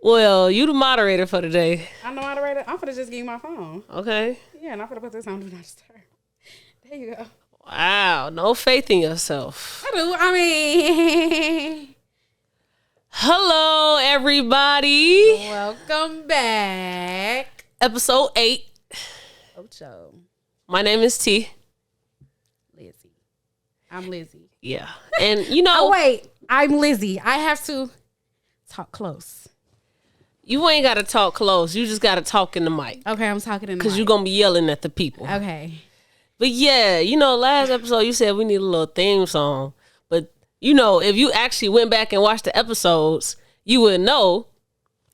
Well, you the moderator for today. I'm the moderator. I'm finna just give you my phone. Okay. Yeah, and I'm finna put this on Do Not Disturb. There you go. Wow, no faith in yourself. I do. I mean, hello, everybody. welcome back. Episode 8. Ocho. My name is T. Lizzie. I'm Lizzie. Yeah. And you know. Oh, wait. I'm Lizzie. I have to talk close. You ain't got to talk close. You just got to talk in the mic. Okay, I'm talking in the mic. Because you're going to be yelling at the people. Okay. But yeah, you know, last episode you said we need a little theme song. But, you know, if you actually went back and watched the episodes, you would know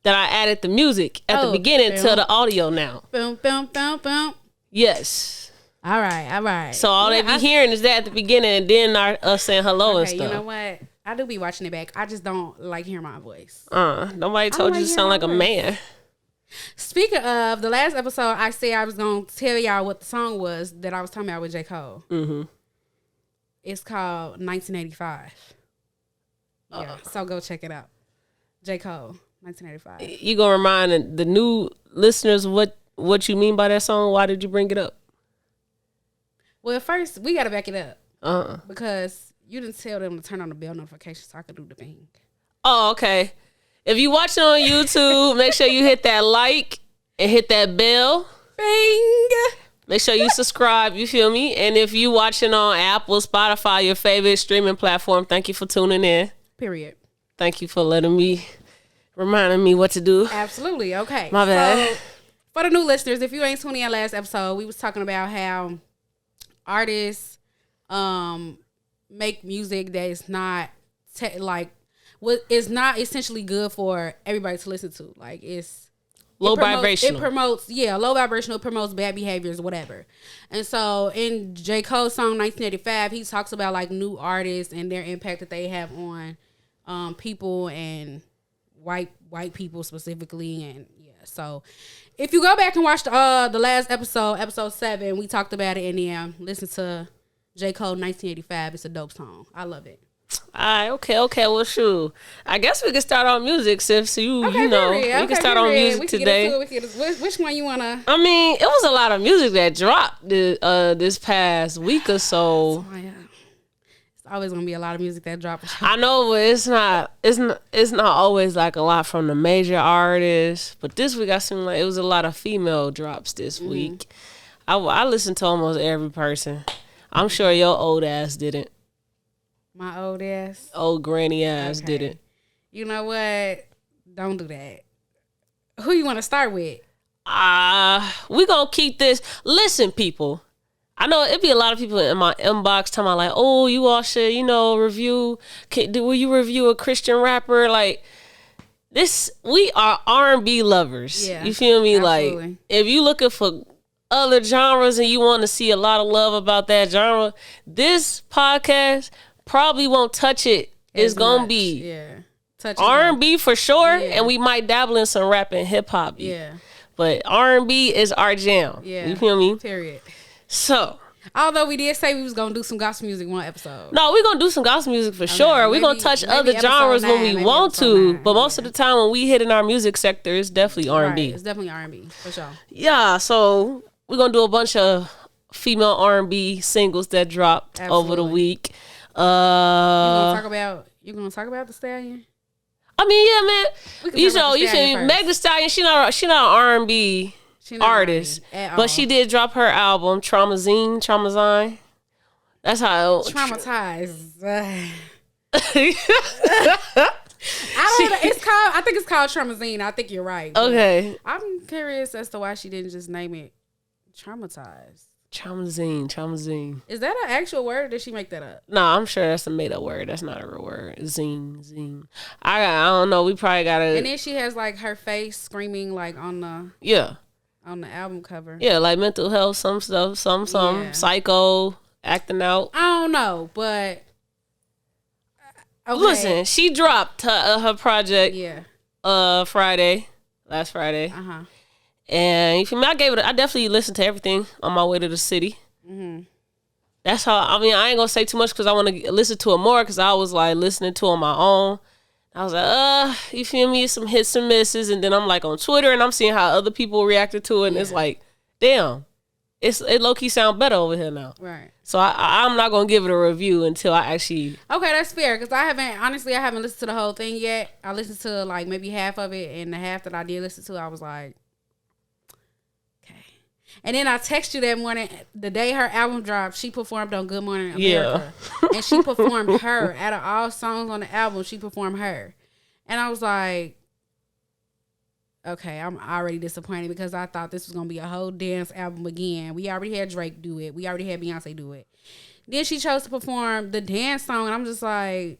that I added the music at the beginning to the audio now. Boom, boom, boom, boom. Yes. All right. So all they be hearing is that at the beginning and then us saying hello and stuff. You know what? I do be watching it back. I just don't like hearing my voice. Nobody told you to sound like a man. Speaking of, the last episode, I said I was going to tell y'all what the song was that I was talking about with J. Cole. Mm-hmm. It's called 1985. Yeah, so go check it out. J. Cole, 1985. You going to remind the new listeners what you mean by that song? Why did you bring it up? Well, first, we got to back it up. Because you didn't tell them to turn on the bell notification so I could do the thing. Oh, okay. If you watching on YouTube, make sure you hit that like and hit that bell. Bing! Make sure you subscribe, you feel me? And if you watching on Apple, Spotify, your favorite streaming platform, thank you for tuning in. Period. Thank you for reminding me what to do. Absolutely. Okay. My bad. So, for the new listeners, if you ain't tuning in last episode, we was talking about how artists make music that is not is not essentially good for everybody to listen to. Like it's low vibrational. It promotes low vibrational. It promotes bad behaviors, whatever. And so in J. Cole's song 1985, he talks about like new artists and their impact that they have on people and white people specifically. And yeah, so if you go back and watch the last episode 7, we talked about it, and then listen to J. Cole 1985. It's a dope song. I love it. All right, okay. Well, shoot. I guess we can start on music since you know. We can start on music today. Which one you want to? I mean, it was a lot of music that dropped this past week or so. It's always going to be a lot of music that drops. I know, but it's not always like a lot from the major artists. But this week, I seemed like it was a lot of female drops this week. I listened to almost every person. I'm sure your old ass didn't. My old ass? Old granny ass didn't. You know what? Don't do that. Who you want to start with? We going to keep this. Listen, people. I know it'd be a lot of people in my inbox talking about like, oh, you all should, review. Will you review a Christian rapper? Like, we are R&B lovers. Yeah, you feel me? Absolutely. Like, if you looking for other genres and you want to see a lot of love about that genre, this podcast probably won't touch it. It's gonna be R&B for sure, and we might dabble in some rap and hip hop. Yeah, but R&B is our jam. Yeah, you feel me? Period. So, although we did say we was gonna do some gospel music one episode. No, we're gonna do some gospel music for sure. We're gonna touch other genres when we want to, but most of the time when we hit in our music sector, it's definitely R&B. Right, it's definitely R&B for sure. Yeah, so we're gonna do a bunch of female R&B singles that dropped over the week. You gonna talk about the Stallion? I mean, yeah, man. You feel me? Meg Thee Stallion, she not an R&B artist, but she did drop her album Traumazine. That's how Traumatized. I think it's called Traumazine. I think you're right. Okay. I'm curious as to why she didn't just name it Traumatized. Traumazine. Is that an actual word or did she make that up? No, I'm sure that's a made up word. That's not a real word. Zine. I don't know. We probably gotta. And then she has like her face screaming like on the album cover. Yeah, like mental health, some stuff, some psycho, acting out. I don't know, but listen, she dropped her project. Last Friday. And you feel me? I definitely listened to everything on my way to the city. Mm-hmm. That's how. I mean, I ain't gonna say too much because I want to listen to it more because I was like listening to it on my own. I was like, you feel me? Some hits and misses. And then I'm like on Twitter and I'm seeing how other people reacted to it. And it's like, damn, it low-key sound better over here now. Right. So I'm not going to give it a review until I actually... Okay, that's fair. Because I haven't listened to the whole thing yet. I listened to like maybe half of it. And the half that I did listen to, I was like, okay. And then I texted you that morning, the day her album dropped, she performed on Good Morning America. Yeah. And she performed her. Out of all songs on the album, she performed her. And I was like, okay, I'm already disappointed because I thought this was going to be a whole dance album again. We already had Drake do it. We already had Beyonce do it. Then she chose to perform the dance song, and I'm just like,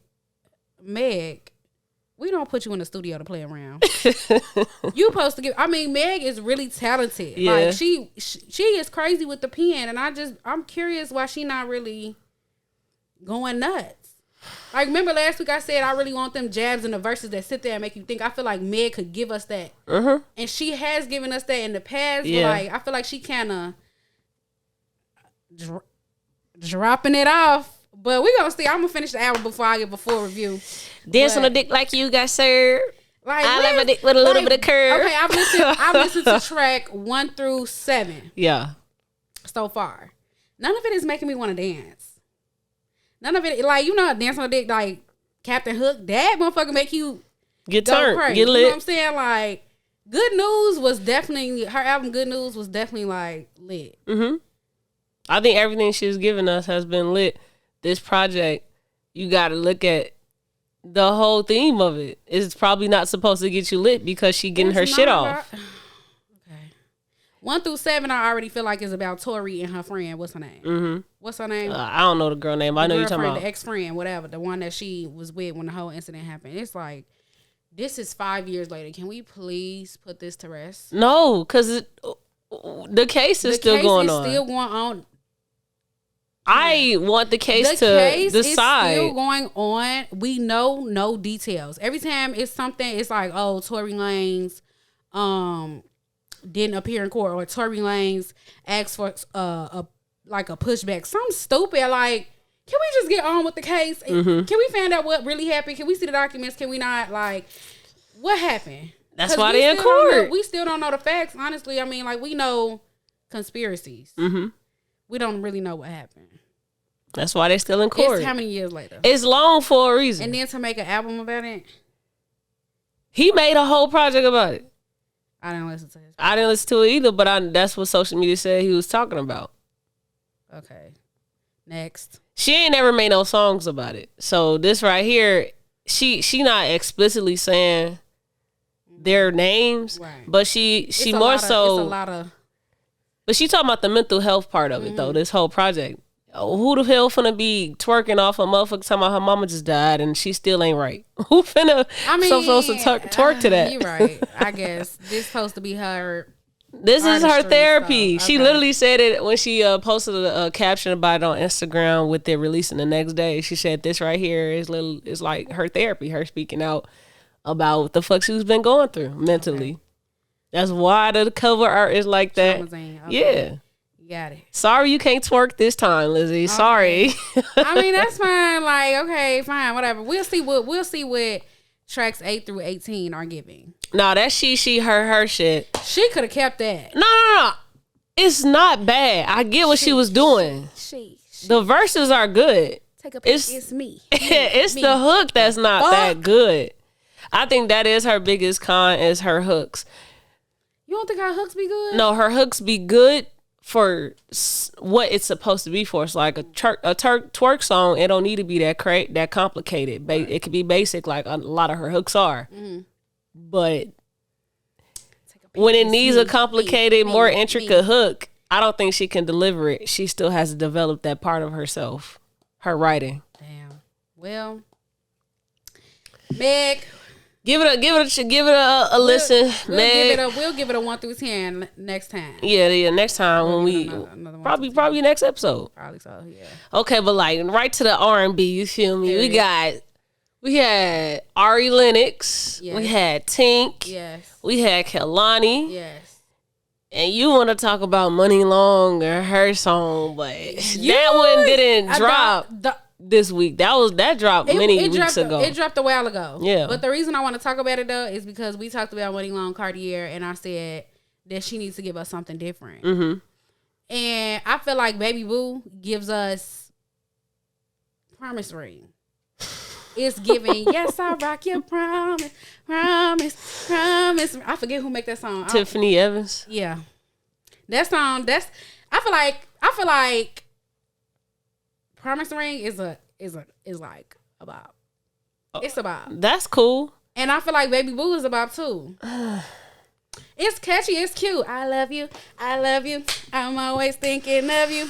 Meg, we don't put you in the studio to play around. You supposed to Meg is really talented. Yeah. Like, she is crazy with the pen, and I'm curious why she not really going nuts. Like, remember last week I said I really want them jabs in the verses that sit there and make you think. I feel like Meg could give us that. Uh-huh. And she has given us that in the past. Yeah. But like, I feel like she kind of dropping it off. But we gonna see. I'm gonna finish the album before I give a full review. Dance on a dick like you got served. Like, I love a dick with a little bit of curve. Okay, I've listened to track 1 through 7. Yeah. So far. None of it is making me want to dance. None of it, like, Dance on a Dick, like, Captain Hook, that motherfucker make you get turned, crazy. Get lit. You know what I'm saying? Like, Good News was definitely, her album Good News was definitely, like, lit. Mm-hmm. I think everything she's given us has been lit. This project, you got to look at the whole theme of it. It's probably not supposed to get you lit because she getting her shit off. 1 through 7, I already feel like is about Tori and her friend. What's her name? Mm-hmm. What's her name? I don't know the girl name. I know you're talking about the ex-friend, whatever, the one that she was with when the whole incident happened. It's like, this is 5 years later. Can we please put this to rest? No, because the case is still going on. Still going on. I want the case to decide. Is still going on. We know no details. Every time it's something, it's like, oh, Tory Lanez, didn't appear in court, or Tory Lanez asked for a pushback. Something stupid. Like, can we just get on with the case? Mm-hmm. Can we find out what really happened? Can we see the documents? Can we not? Like, what happened? That's why they're in court. We still don't know the facts. Honestly, I mean, like, we know conspiracies. Mm-hmm. We don't really know what happened. That's why they're still in court. It's how many years later? It's long for a reason. And then to make an album about it. He made a whole project about it. I didn't listen to it. I didn't listen to it either, but that's what social media said he was talking about. Okay. Next. She ain't never made no songs about it. So this right here, she not explicitly saying their names, right. But she more so. It's a lot of. But she talking about the mental health part of it, though, this whole project. Who the hell finna be twerking off a motherfucker talking about her mama just died and she still ain't right? Who finna supposed to twerk to that? You're right. I guess this supposed to be her. This is her therapy. So, okay. She literally said it when she posted a caption about it on Instagram with it releasing the next day. She said this right here is like her therapy, her speaking out about what the fuck she's been going through mentally. Okay. That's why the cover art is like that. Okay. Yeah. Got it. Sorry you can't twerk this time, Lizzie. Okay. Sorry. I mean, that's fine. Like, okay, fine, whatever. We'll see what tracks 8 through 18 are giving. No, that's she, her shit. She could have kept that. No. It's not bad. I get what she was doing. The verses are good. Take a pic. It's me. It's me. The hook that's not that good. I think that is her biggest con is her hooks. You don't think her hooks be good? No, her hooks be good for what it's supposed to be for. It's like a twerk song. It don't need to be that complicated. Right. It could be basic, like a lot of her hooks are. Mm-hmm. But when it needs a complicated, more intricate hook, I don't think she can deliver it. She still has to develop that part of herself, her writing. Damn. Well, Meg. Give it a listen. We'll give it a 1 through 10 next time. Yeah. Next time when we probably next episode. Probably so. Yeah. Okay, but like right to the R&B. You feel me? We had Ari Lennox. Yes. We had Tink. Yes. We had Kehlani. Yes. And you want to talk about Money Long or her song, but that one didn't drop. this week. That dropped many weeks ago. It dropped a while ago. Yeah. But the reason I want to talk about it though is because we talked about Money Long Cartier, and I said that she needs to give us something different. Mm-hmm. And I feel like Baby Boo gives us Promise Ring. It's giving, yes, I rock your promise, promise, promise. I forget who make that song. Tiffany Evans. Yeah. That song, I feel like Promise Ring is like a bop. It's a bop. That's cool. And I feel like Baby Boo is a bop too. It's catchy, it's cute. I love you, I'm always thinking of you.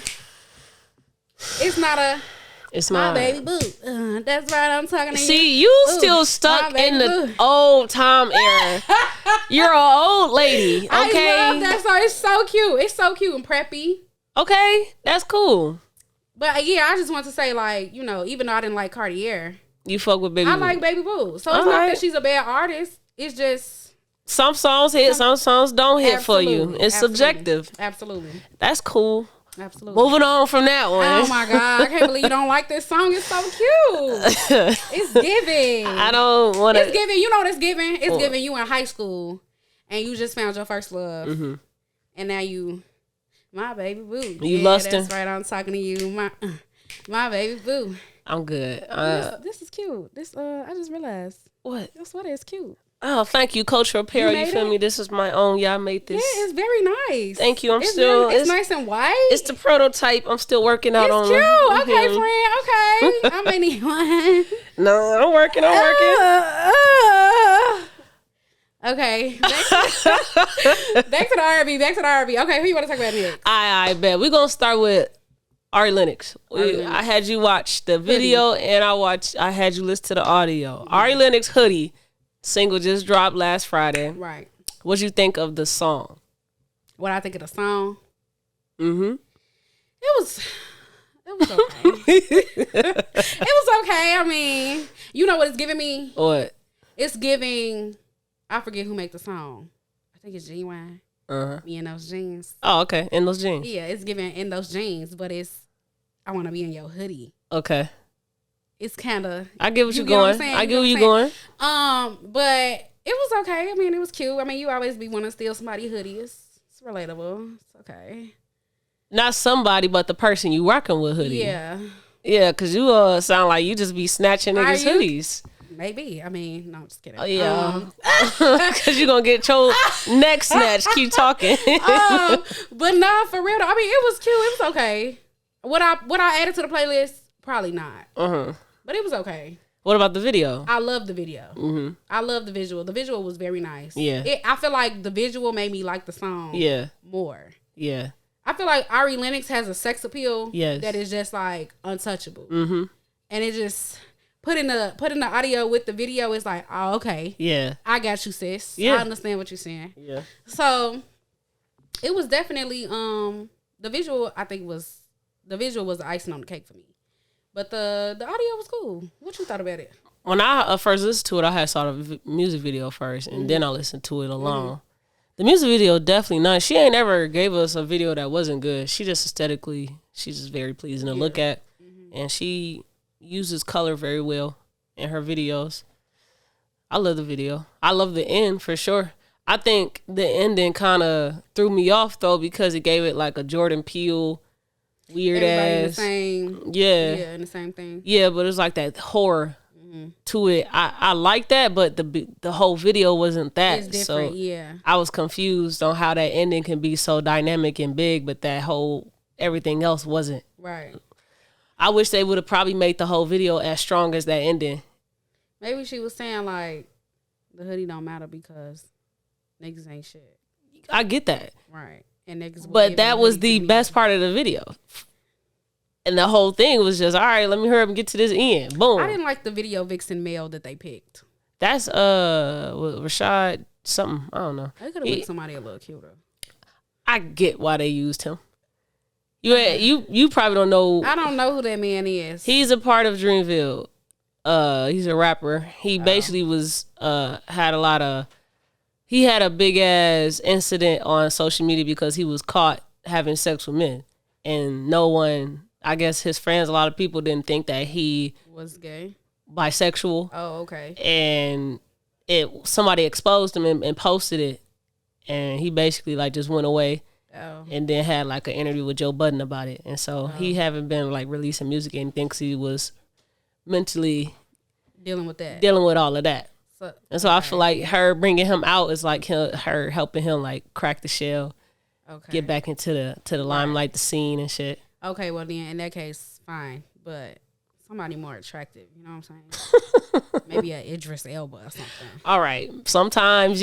It's my baby boo. That's right, I'm talking to you. See, you still stuck in the old time era. You're an old lady, okay? I love that song. It's so cute. It's so cute and preppy. Okay, that's cool. But yeah, I just want to say, like, you know, even though I didn't like Cartier, you fuck with Baby Boo. I like Baby Boo. So it's not that she's a bad artist. It's just some songs hit, some songs don't hit for you. It's subjective. Absolutely. That's cool. Absolutely. Moving on from that one. Oh my God. I can't believe you don't like this song. It's so cute. It's giving. I don't want to. It's giving. You know what it's giving? It's giving you in high school and you just found your first love. Mm-hmm. And now you, my baby boo. You lusting. That's right. I'm talking to you. My baby boo. I'm good. This is cute. I just realized. What? This sweater is cute. Oh, thank you, Cultural Apparel. You feel me? This is my own. Yeah, I made this. Yeah, it's very nice. Thank you. It's nice and white. It's the prototype. I'm still working out on it. It's cute. Okay, friend. Okay. I may need one. No, I'm working. Okay. Back to the R&B. Okay, who you want to talk about next? I bet. We're going to start with Ari Lennox. I had you watch the video and I had you listen to the audio. Mm-hmm. Ari Lennox Hoodie single just dropped last Friday. Right. What'd you think of the song? What I think of the song? Mm-hmm. It was okay. It was okay. I mean, you know what it's giving me? What? It's giving, I forget who made the song. I think it's Genuine. Me in those jeans. Oh, okay. In those jeans. Yeah, it's giving in those jeans, but it's, I want to be in your hoodie. Okay. It's kind of. I get what you're going. I get where you're going. But it was okay. I mean, it was cute. I mean, you always be wanting to steal somebody's hoodie. It's relatable. It's okay. Not somebody, but the person you working with hoodie. Yeah. Yeah, because you sound like you just be snatching niggas' hoodies. Maybe. I mean, no, I'm just kidding. Oh, yeah. Because you're going to get your neck snatched. Keep talking. But nah, for real, though. I mean, it was cute. It was okay. What I added to the playlist? Probably not. But it was okay. What about the video? I love the video. Mm-hmm. I love the visual. The visual was very nice. Yeah. I feel like the visual made me like the song more. Yeah. I feel like Ari Lennox has a sex appeal that is just like untouchable. Mm-hmm. And it just putting the audio with the video is like, oh, okay. Yeah. I got you, sis. Yeah. I understand what you're saying. Yeah. So it was definitely the visual was the icing on the cake for me. But the audio was cool. What you thought about it? When I first listened to it, I had saw the music video first, and then I listened to it alone. Mm-hmm. The music video definitely nice. She ain't ever gave us a video that wasn't good. She just aesthetically, she's just very pleasing to look at, and she uses color very well in her videos. I love the video. I love the end for sure. I think the ending kind of threw me off though because it gave it like a Jordan Peele. Weird everybody ass. In the same, yeah, in the same thing. Yeah, but it was like that horror to it. I like that, but the whole video wasn't that. It's different, so I was confused on how that ending can be so dynamic and big, but that whole everything else wasn't. Right. I wish they would have probably made the whole video as strong as that ending. Maybe she was saying like the hoodie don't matter because niggas ain't shit. I get that. Right. And niggas but that was the best part of the video. And the whole thing was just, all right, let me hurry up and get to this end. Boom. I didn't like the video vixen male that they picked. That's Rashad something. I don't know. They could have picked somebody a little cuter. I get why they used him. You probably don't know. I don't know who that man is. He's a part of Dreamville. He's a rapper. He basically was he had a big ass incident on social media because he was caught having sex with men, and no one I guess his friends, a lot of people didn't think that he was gay, bisexual. Oh, okay. And somebody exposed him and posted it, and he basically like just went away. Oh. And then had like an interview with Joe Budden about it, and so he haven't been like releasing music and thinks he was mentally dealing with all of that. And so I feel like her bringing him out is like her helping him like crack the shell, get back into the limelight, the scene and shit. Okay, well then in that case, fine, but somebody more attractive, you know what I'm saying? Maybe a Idris Elba or something. All right, sometimes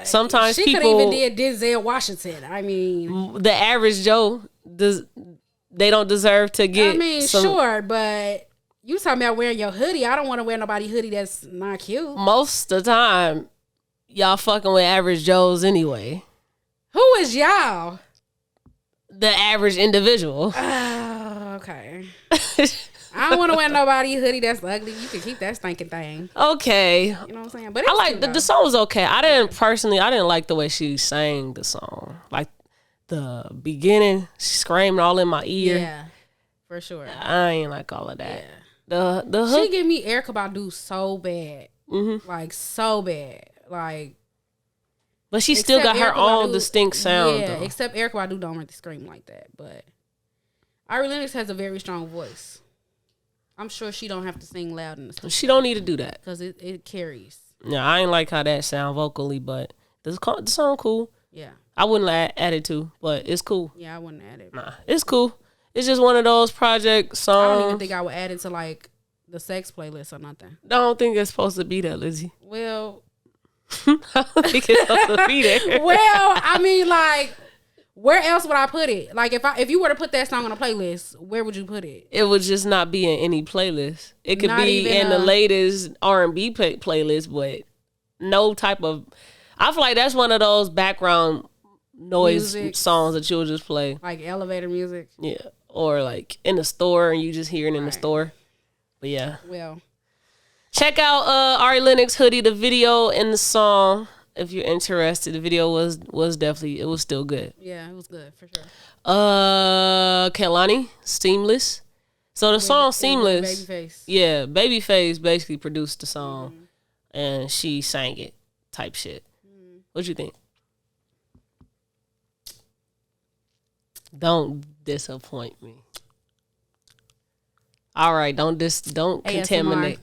sometimes she people could even did Denzel Washington. I mean, the average Joe they don't deserve to get. I mean, sure, but. You talking about wearing your hoodie. I don't want to wear nobody hoodie that's not cute. Most of the time, y'all fucking with average Joes anyway. Who is y'all? The average individual. Okay. I don't want to wear nobody hoodie that's ugly. You can keep that stinking thing. Okay. You know what I'm saying? But I like the song was okay. I didn't like the way she sang the song. Like the beginning, she screamed all in my ear. Yeah, for sure. I ain't like all of that. Yeah. The hook. She give me Erykah Badu so bad. Mm-hmm. Like so bad. Like. But she still got her own distinct sound. Yeah, though. Except Erykah Badu don't really scream like that. But Ari Lennox has a very strong voice. I'm sure she don't have to sing loud in the studio. She don't need to do that. Because it carries. Yeah, I ain't like how that sound vocally, but the song cool. Yeah. I wouldn't add it to, but it's cool. Yeah, I wouldn't add it. Nah, it's cool. It's just one of those project songs. I don't even think I would add it to like the sex playlist or nothing. I don't think it's supposed to be there, Lizzie. Well, I don't think it's supposed to be there. Well, I mean, like, where else would I put it? Like, if you were to put that song on a playlist, where would you put it? It would just not be in any playlist. It could Not be in the latest R&B playlist, but no type of. I feel like that's one of those background noise songs that you'll just play, like elevator music. Yeah, or like in the store and you just hear it in the store. But yeah, well, check out Ari Lennox Hoodie, the video and the song if you're interested. The video was definitely, it was still good. Yeah, it was good for sure. Kehlani, Seamless. So the song Seamless, Babyface. Yeah, Babyface basically produced the song and she sang it, type shit. What you think? Don't disappoint me. All right, don't contaminate.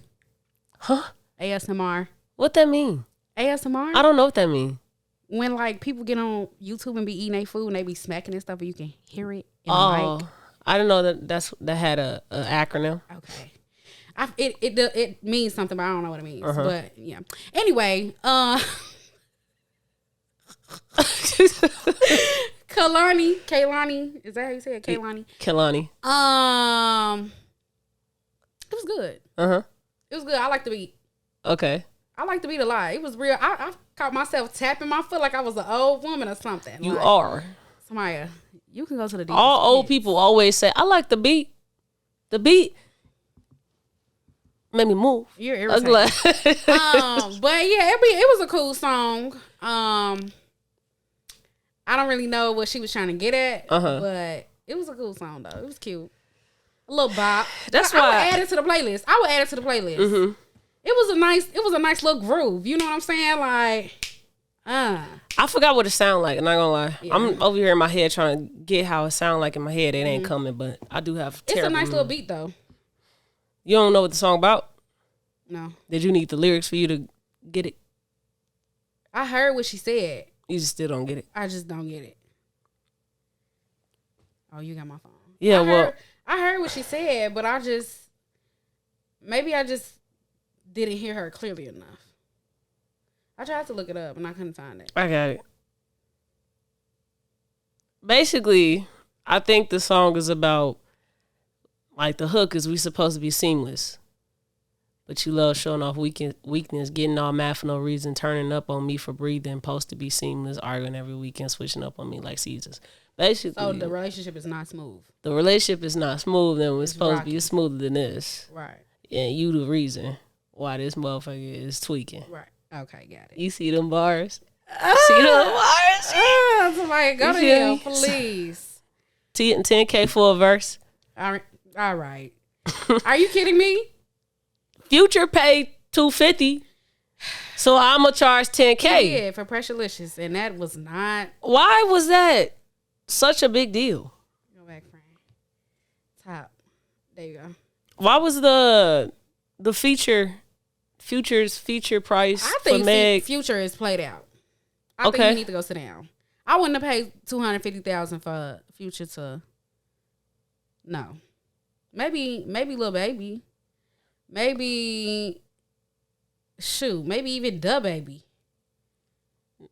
Huh? ASMR. What that mean? ASMR? I don't know what that mean. When like people get on YouTube and be eating their food and they be smacking and stuff, and you can hear it in the mic. I didn't know that had a acronym. Okay. It means something, but I don't know what it means. But yeah. Anyway, Kehlani, is that how you say it? Kehlani. It was good. It was good. I like the beat. Okay. I like the beat a lot. It was real. I caught myself tapping my foot like I was an old woman or something. You are. Samaya, you can go to the deepest all old people always say, I like the beat. The beat made me move. You're irritating. But yeah, it was a cool song. I don't really know what she was trying to get at, but it was a cool song though. It was cute. A little bop. That's why I would add it to the playlist. Mm-hmm. It was a nice little groove. You know what I'm saying? Like, I forgot what it sounded like. I'm not gonna lie. Yeah. I'm over here in my head trying to get how it sounded like in my head. It ain't coming, but I do have. It's a nice little beat though. You don't know what the song about? No. Did you need the lyrics for you to get it? I heard what she said. You just still don't get it. I just don't get it. Oh, you got my phone. Yeah, I heard what she said, but I just didn't hear her clearly enough. I tried to look it up and I couldn't find it. I got it. Basically, I think the song is about, like, the hook is we supposed to be seamless. But you love showing off weakness, getting all mad for no reason, turning up on me for breathing, supposed to be seamless, arguing every weekend, switching up on me like seasons. Basically, so the relationship is not smooth. The relationship is not smooth, and it's supposed to be smoother than this. Right. And you the reason why this motherfucker is tweaking. Right. Okay, got it. You see them bars? See them bars? Somebody go to hell, please. $10K for a verse. All right. Are you kidding me? Future paid $250, so I'm gonna charge $10K. Yeah, for Pressurelicious, and that was not. Why was that such a big deal? Go back, friend. Top. There you go. Why was the Future's feature price I think for Meg? Future is played out. I think you need to go sit down. I wouldn't have paid $250,000 for Future to. No, maybe Lil Baby, maybe even Da Baby.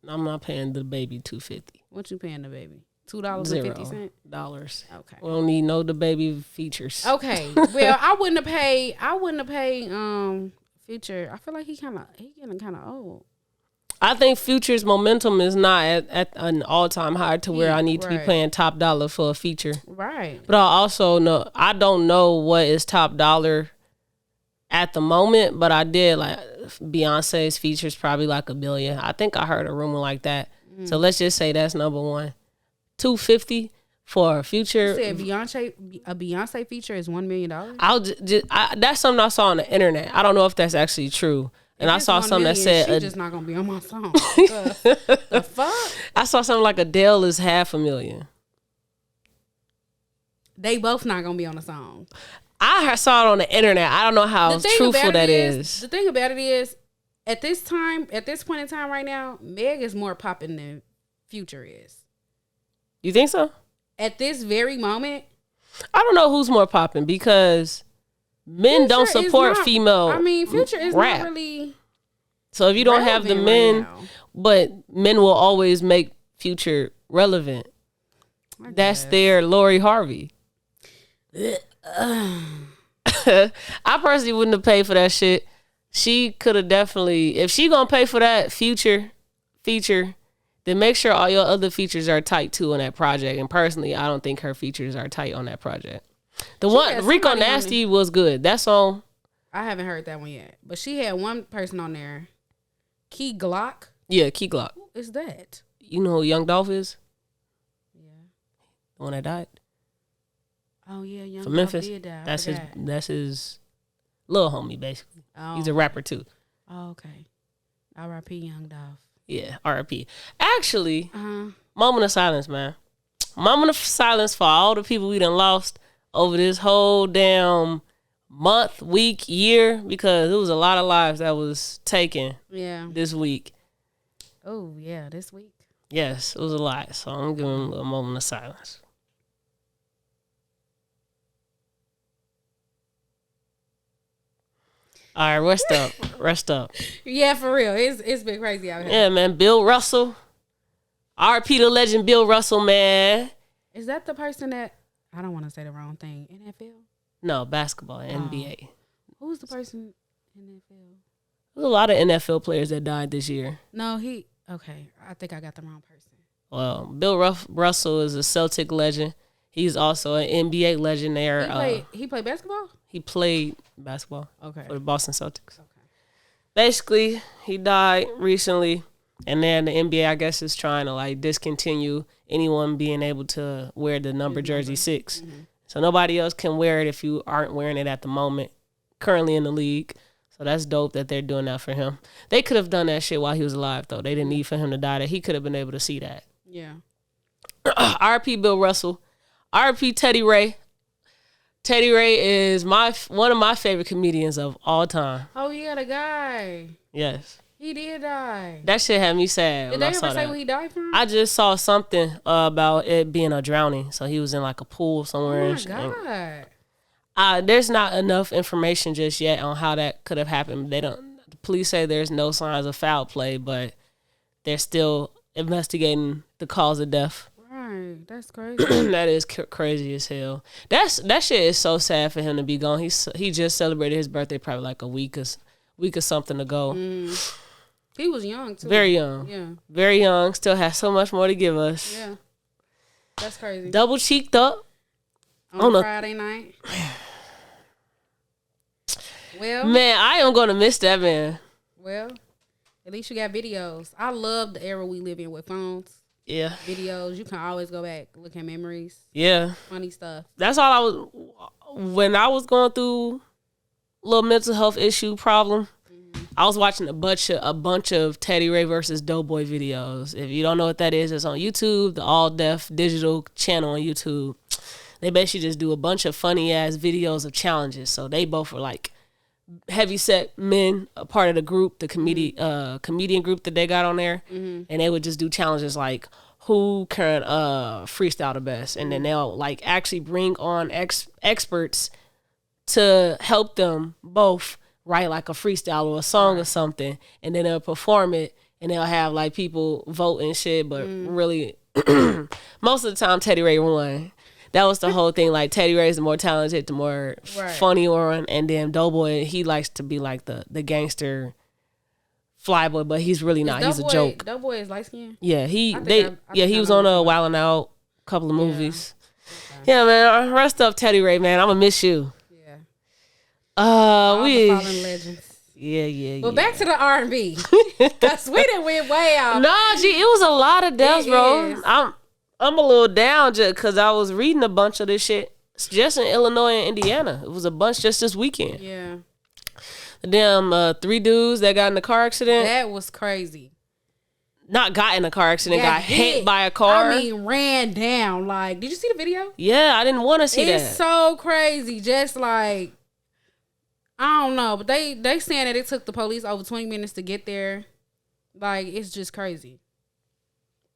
I'm not paying the baby $250. What you paying the baby? $2.50. $0. Okay. We don't need no the baby features. Okay. Well, I wouldn't have paid. Future. I feel like he getting kind of old. I think Future's momentum is not at an all-time high to where I need to be paying top dollar for a feature. Right. But I also know I don't know what is top dollar at the moment, but I did like Beyonce's features probably like $1 billion. I think I heard a rumor like that. So let's just say that's number one. $250 for a Future. You said a Beyonce feature is $1 million. That's something I saw on the internet. I don't know if that's actually true. And I saw something that said she's just not gonna be on my song. The fuck? I saw something like Adele is $500,000. They both not gonna be on the song. I saw it on the internet. I don't know how truthful that is. The thing about it is, at this point in time right now, Meg is more popping than Future is. You think so? At this very moment, I don't know who's more popping because men Future don't support not, female. I mean, Future is rap. not really. So if you don't have the men, but men will always make Future relevant. That's their Lori Harvey. I personally wouldn't have paid for that shit. She could have definitely, if she gonna pay for that Future feature, then make sure all your other features are tight too on that project. And personally, I don't think her features are tight on that project. The one Rico Nasty was good. That song, I haven't heard that one yet, but she had one person on there, Key Glock. Yeah, Key Glock. Who is that? You know who Young Dolph is? Yeah, the one that died. Oh yeah, Young from Memphis. Dolph did die. That's his little homie basically. Oh. He's a rapper too. Oh, okay. R.I.P. Young Dolph. Yeah, R.I.P. Actually, moment of silence, man. Moment of silence for all the people we done lost over this whole damn month, week, year, because it was a lot of lives that was taken this week. Oh, yeah, this week? Yes, it was a lot. So I'm giving a little moment of silence. All right, rest up. Yeah, for real. It's been crazy out here. Yeah, man. Bill Russell. R.P. the legend Bill Russell, man. Is that the person that, I don't want to say the wrong thing, NFL? No, basketball, NBA. Who's the person in NFL? There's a lot of NFL players that died this year. No, okay. I think I got the wrong person. Well, Bill Russell is a Celtic legend. He's also an NBA legend there. He played basketball? He played basketball for the Boston Celtics. Okay. Basically, he died recently, and then the NBA, I guess, is trying to like discontinue anyone being able to wear the number jersey 6. Mm-hmm. So nobody else can wear it if you aren't wearing it at the moment, currently in the league. So that's dope that they're doing that for him. They could have done that shit while he was alive, though. They didn't need for him to die. That he could have been able to see that. Yeah. R.P. Bill Russell. R.P. Teddy Ray. Teddy Ray is one of my favorite comedians of all time. Oh, yeah, the guy. Yes. He did die. That shit had me sad. Did they ever say what he died from? I just saw something about it being a drowning. So he was in like a pool somewhere. Oh, my God. There's not enough information just yet on how that could have happened. The police say there's no signs of foul play, but they're still investigating the cause of death. Right, that's crazy. That is crazy as hell. That shit is so sad for him to be gone. He just celebrated his birthday probably like a week or something ago. He was young too. Very young. Yeah. Very young. Still has so much more to give us. Yeah. That's crazy. Double cheeked up on a Friday night. Well, man, I am gonna miss that man. Well, at least you got videos. I love the era we live in with phones. Yeah. videos. You can always go back, look at memories. Yeah. Funny stuff. That's all when I was going through a little mental health issue problem, I was watching a bunch of Teddy Ray versus Doughboy videos. If you don't know what that is, it's on YouTube, the All Deaf digital channel on YouTube. They basically just do a bunch of funny ass videos of challenges. So they both were like heavyset men, a part of the group, the comedian group that they got on there, and they would just do challenges like who can freestyle the best, and then they'll like actually bring on experts to help them both write like a freestyle or a song or something, and then they'll perform it, and they'll have like people vote and shit. But really, most of the time, Teddy Ray won. That was the whole thing. Like Teddy Ray's the more talented, the more funny one, and then Doughboy, he likes to be like the gangster flyboy, but he's really not. He's a joke. Doughboy is light skinned. Yeah, he was on a Wildin' Out, couple of movies. Okay. Yeah, man. Rest up, Teddy Ray, man. I'm gonna miss you. All the fallen legends. Yeah. But back to the R&B, cause we done went way out. No, it was a lot of deaths, bro. I'm a little down just because I was reading a bunch of this shit just in Illinois and Indiana. It was a bunch just this weekend. Yeah. The damn 3 dudes that got in a car accident. That was crazy. Not got in a car accident, got hit by a car. I mean, ran down. Like, did you see the video? Yeah, I didn't want to see that. It's so crazy. Just like, I don't know, but they saying that it took the police over 20 minutes to get there. Like, it's just crazy.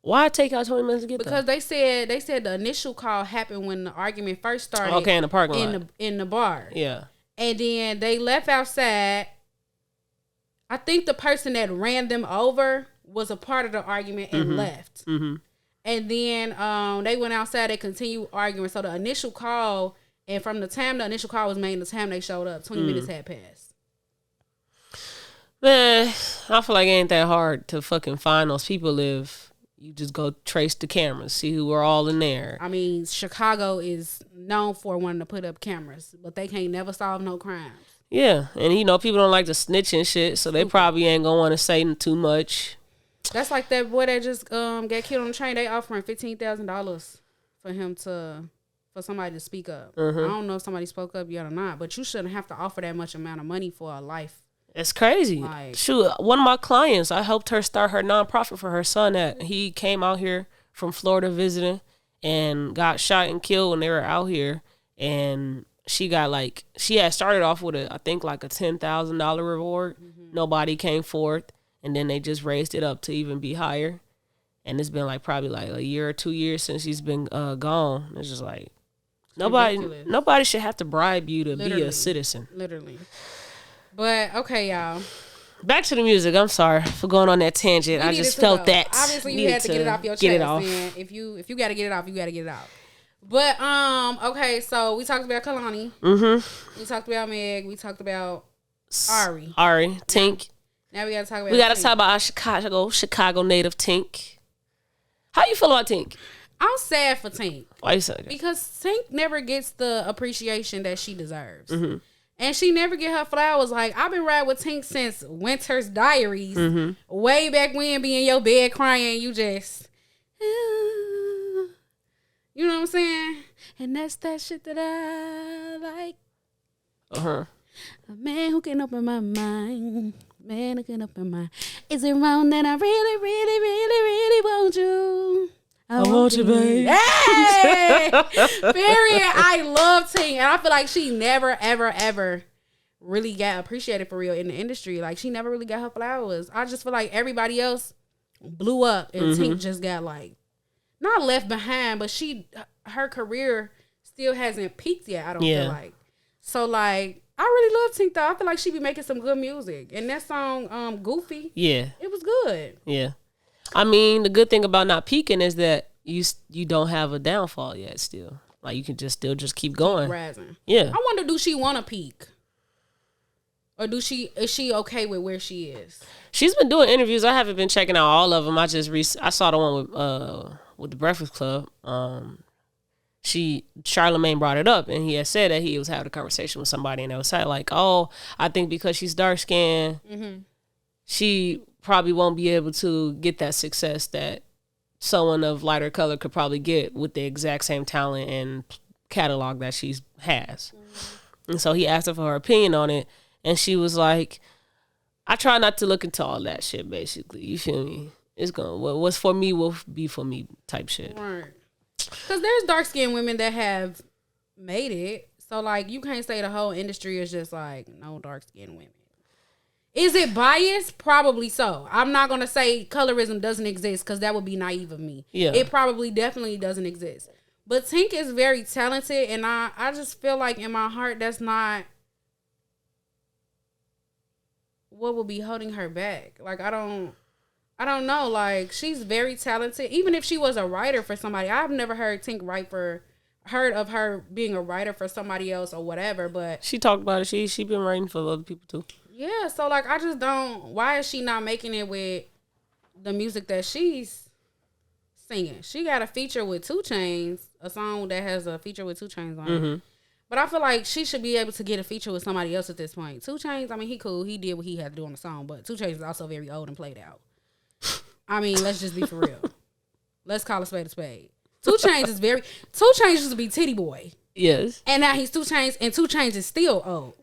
Why take out 20 minutes to get there? Because they said the initial call happened when the argument first started. Okay, in the parking lot. In the bar. Yeah. And then they left outside. I think the person that ran them over was a part of the argument and left. Mm-hmm. And then they went outside. They continued arguing. So the initial call, and from the time the initial call was made, the time they showed up, 20 minutes had passed. Man, I feel like it ain't that hard to fucking find those people if you just go trace the cameras, see who are all in there. I mean, Chicago is known for wanting to put up cameras, but they can't never solve no crimes. Yeah, and people don't like to snitch and shit, so they probably ain't gonna want to say too much. That's like that boy that just got killed on the train. They offering $15,000 for somebody to speak up. I don't know if somebody spoke up yet or not, but you shouldn't have to offer that much amount of money for a life. It's crazy. Like, shoot, one of my clients, I helped her start her nonprofit for her son that he came out here from Florida visiting and got shot and killed when they were out here. And she had started off with I think like a $10,000 reward. Nobody came forth. And then they just raised it up to even be higher. And it's been like probably like a year or 2 years since he's been gone. It's just like nobody should have to bribe you to be a citizen. Literally. But okay, y'all. Back to the music. I'm sorry for going on that tangent. I just felt that. Obviously, you had to get it off your chest. And if you got to get it off, you got to get it out. But okay. So we talked about Kalani. We talked about Meg. We talked about Ari, Tink. Now we got to talk about. We got to talk about our Chicago native Tink. How you feel about Tink? I'm sad for Tink. Why you say that? Because Tink never gets the appreciation that she deserves. And she never get her flowers. Like, I've been riding with Tink since Winter's Diaries. Way back when, be in your bed crying, you just... You know what I'm saying? And that's that shit that I like. A man who can open my mind. Man who can open my... Is it wrong that I really, really, really, really want you? I want you, babe. Hey! Period. I love Tink. And I feel like she never, ever, ever really got appreciated for real in the industry. Like, she never really got her flowers. I just feel like everybody else blew up. And Tink just got, like, not left behind, but her career still hasn't peaked yet, I don't feel like. So, like, I really love Tink, though. I feel like she be making some good music. And that song, Goofy, it was good. Yeah. I mean, the good thing about not peaking is that you don't have a downfall yet still. Like, you can still keep going. Keep rising. Yeah. I wonder, do she want to peak? Or is she okay with where she is? She's been doing interviews. I haven't been checking out all of them. I saw the one with the Breakfast Club. Charlamagne brought it up, and he had said that he was having a conversation with somebody, and they was saying like, "Oh, I think because she's dark skinned, she probably won't be able to get that success that someone of lighter color could probably get with the exact same talent and catalog that she has. And so he asked her for her opinion on it, and she was like, I try not to look into all that shit, basically. You feel me? It's going, what's for me will be for me type shit. Right. Because there's dark-skinned women that have made it. So, like, you can't say the whole industry is just, like, no dark-skinned women. Is it biased? Probably so. I'm not going to say colorism doesn't exist because that would be naive of me. Yeah. It probably definitely doesn't exist. But Tink is very talented, and I just feel like in my heart that's not what will be holding her back. Like, I don't know. Like, she's very talented. Even if she was a writer for somebody, I've never heard Tink heard of her being a writer for somebody else or whatever, but she talked about it. She been writing for other people too. Yeah, so like I just don't. Why is she not making it with the music that she's singing? She got a feature with 2 Chainz, a song that has a feature with 2 Chainz on it. But I feel like she should be able to get a feature with somebody else at this point. 2 Chainz, I mean, he cool. He did what he had to do on the song, but 2 Chainz is also very old and played out. I mean, let's just be for real. Let's call a spade a spade. 2 Chainz is 2 Chainz used to be Titty Boy. Yes. And now he's 2 Chainz, and 2 Chainz is still old.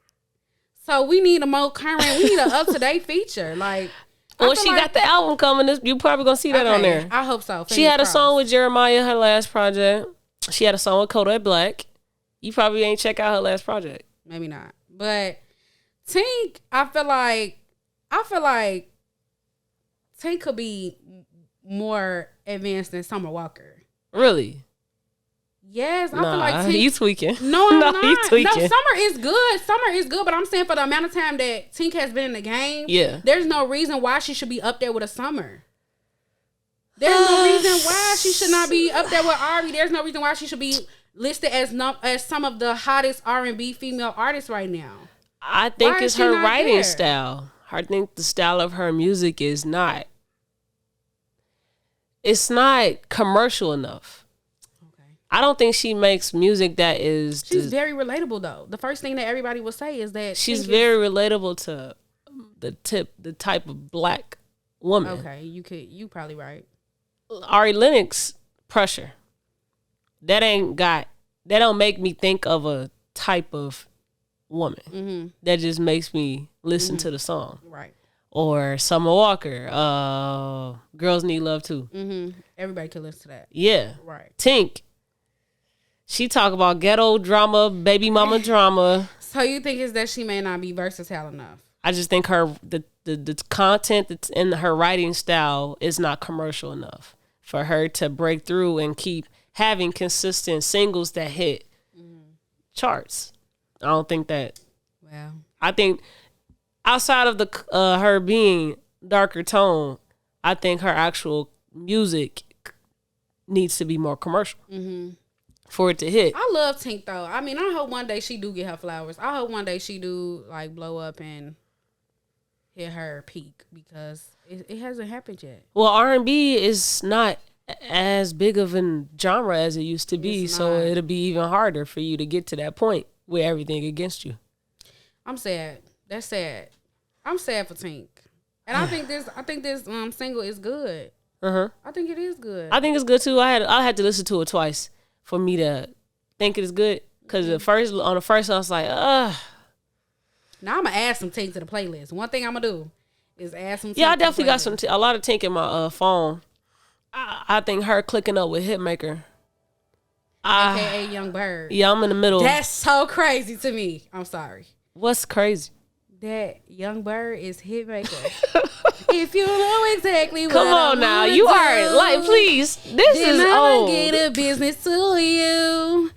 So we need a more current, we need an up-to-date feature. Like, well, she got the album coming. You probably gonna see that on there. I hope so. She had a song with Jeremiah, her last project. She had a song with Kodak Black. You probably ain't check out her last project. Maybe not. But Tink, I feel like Tink could be more advanced than Summer Walker. Really? Yes, I feel like Tink. You tweaking. No, I'm not. You tweaking. No, Summer is good. Summer is good, but I'm saying for the amount of time that Tink has been in the game, yeah, there's no reason why she should be up there with a Summer. There's no reason why she should not be up there with Ari. There's no reason why she should be listed as some of the hottest R&B female artists right now. I think it's her writing style. I think the style of her music is not. It's not commercial enough. I don't think she makes music that is... She's very relatable, though. The first thing that everybody will say is that... She's very relatable to the type of black woman. Okay, you probably right. Ari Lennox, Pressure. That don't make me think of a type of woman. Mm-hmm. That just makes me listen to the song. Right. Or Summer Walker, Girls Need Love Too. Mm-hmm. Everybody can listen to that. Yeah. Right. Tink. She talk about ghetto drama, baby mama drama. So you think is that she may not be versatile enough? I just think the content that's in her writing style is not commercial enough for her to break through and keep having consistent singles that hit charts. I don't think that. Well, I think outside of the her being darker tone, I think her actual music needs to be more commercial. Mm-hmm. For it to hit. I love Tink though. I mean, I hope one day she do get her flowers. I hope one day she do like blow up and hit her peak because it hasn't happened yet. Well, R&B is not as big of a genre as it used to be, so it'll be even harder for you to get to that point with everything against you. I'm sad. That's sad. I'm sad for Tink, and I think this single is good. I think it is good. I think it's good too. I had to listen to it twice for me to think it is good. Because on the first I was like, ugh. Now I'm going to add some Tink to the playlist. One thing I'm going to do is add some Tink. Yeah, I definitely got a lot of Tink in my phone. I think her clicking up with Hitmaker. AKA Young Bird. Yeah, I'm in the middle. That's so crazy to me. I'm sorry. What's crazy? That Young Bird is Hitmaker. If you know exactly what Come on now. You are like, please. This is old. Get a business to you.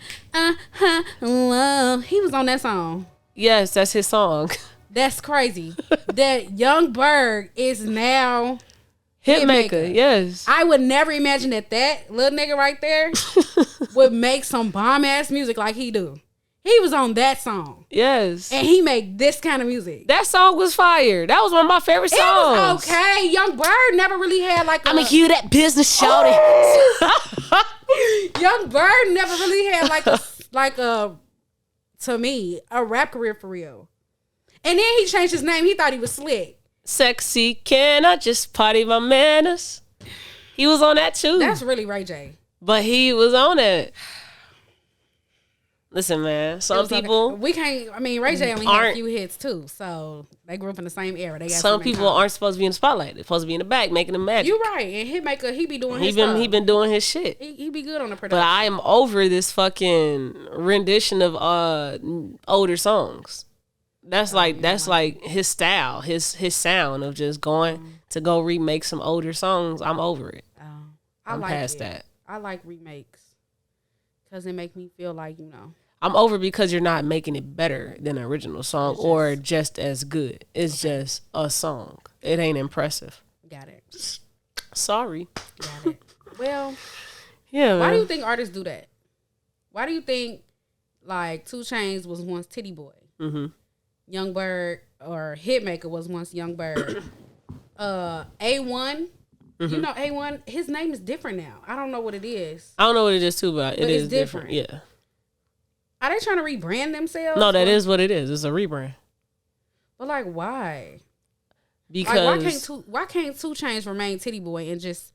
He was on that song. Yes, that's his song. That's crazy. That Young Bird is now Hitmaker. Yes. I would never imagine that little nigga right there would make some bomb ass music like he do. He was on that song. Yes. And he made this kind of music. That song was fire. That was one of my favorite songs. It was okay. Young Bird never really had like I'ma hear that business, shawty. Young Bird never really had like a to me, a rap career for real. And then he changed his name. He thought he was slick. Sexy, can I just party my manners? He was on that too. That's really Ray J. But he was on it. Listen, man. Some people we can't. I mean, Ray J only had a few hits too, so they grew up in the same era. They got some people aren't supposed to be in the spotlight. They're supposed to be in the back making the magic. You're right. And Hitmaker, he be doing his stuff. He been doing his shit. He be good on the production. But I am over this fucking rendition of older songs. That's like his style, his sound of just going to go remake some older songs. I'm over it. I'm past that. I like remakes because it make me feel like, I'm over because you're not making it better than an original song or just as good. It's just a song. It ain't impressive. Got it. Sorry. Got it. Well, yeah. Why do you think artists do that? Why do you think like 2 Chainz was once Titty Boy? Mm-hmm. Young Bird or Hitmaker was once Young Bird. A1. You know A1, his name is different now. I don't know what it is. I don't know what it is too, but it is different. Yeah. Are they trying to rebrand themselves? No, that is what it is. It's a rebrand. But like, why? Because why can't 2 Chainz remain Titty Boy and just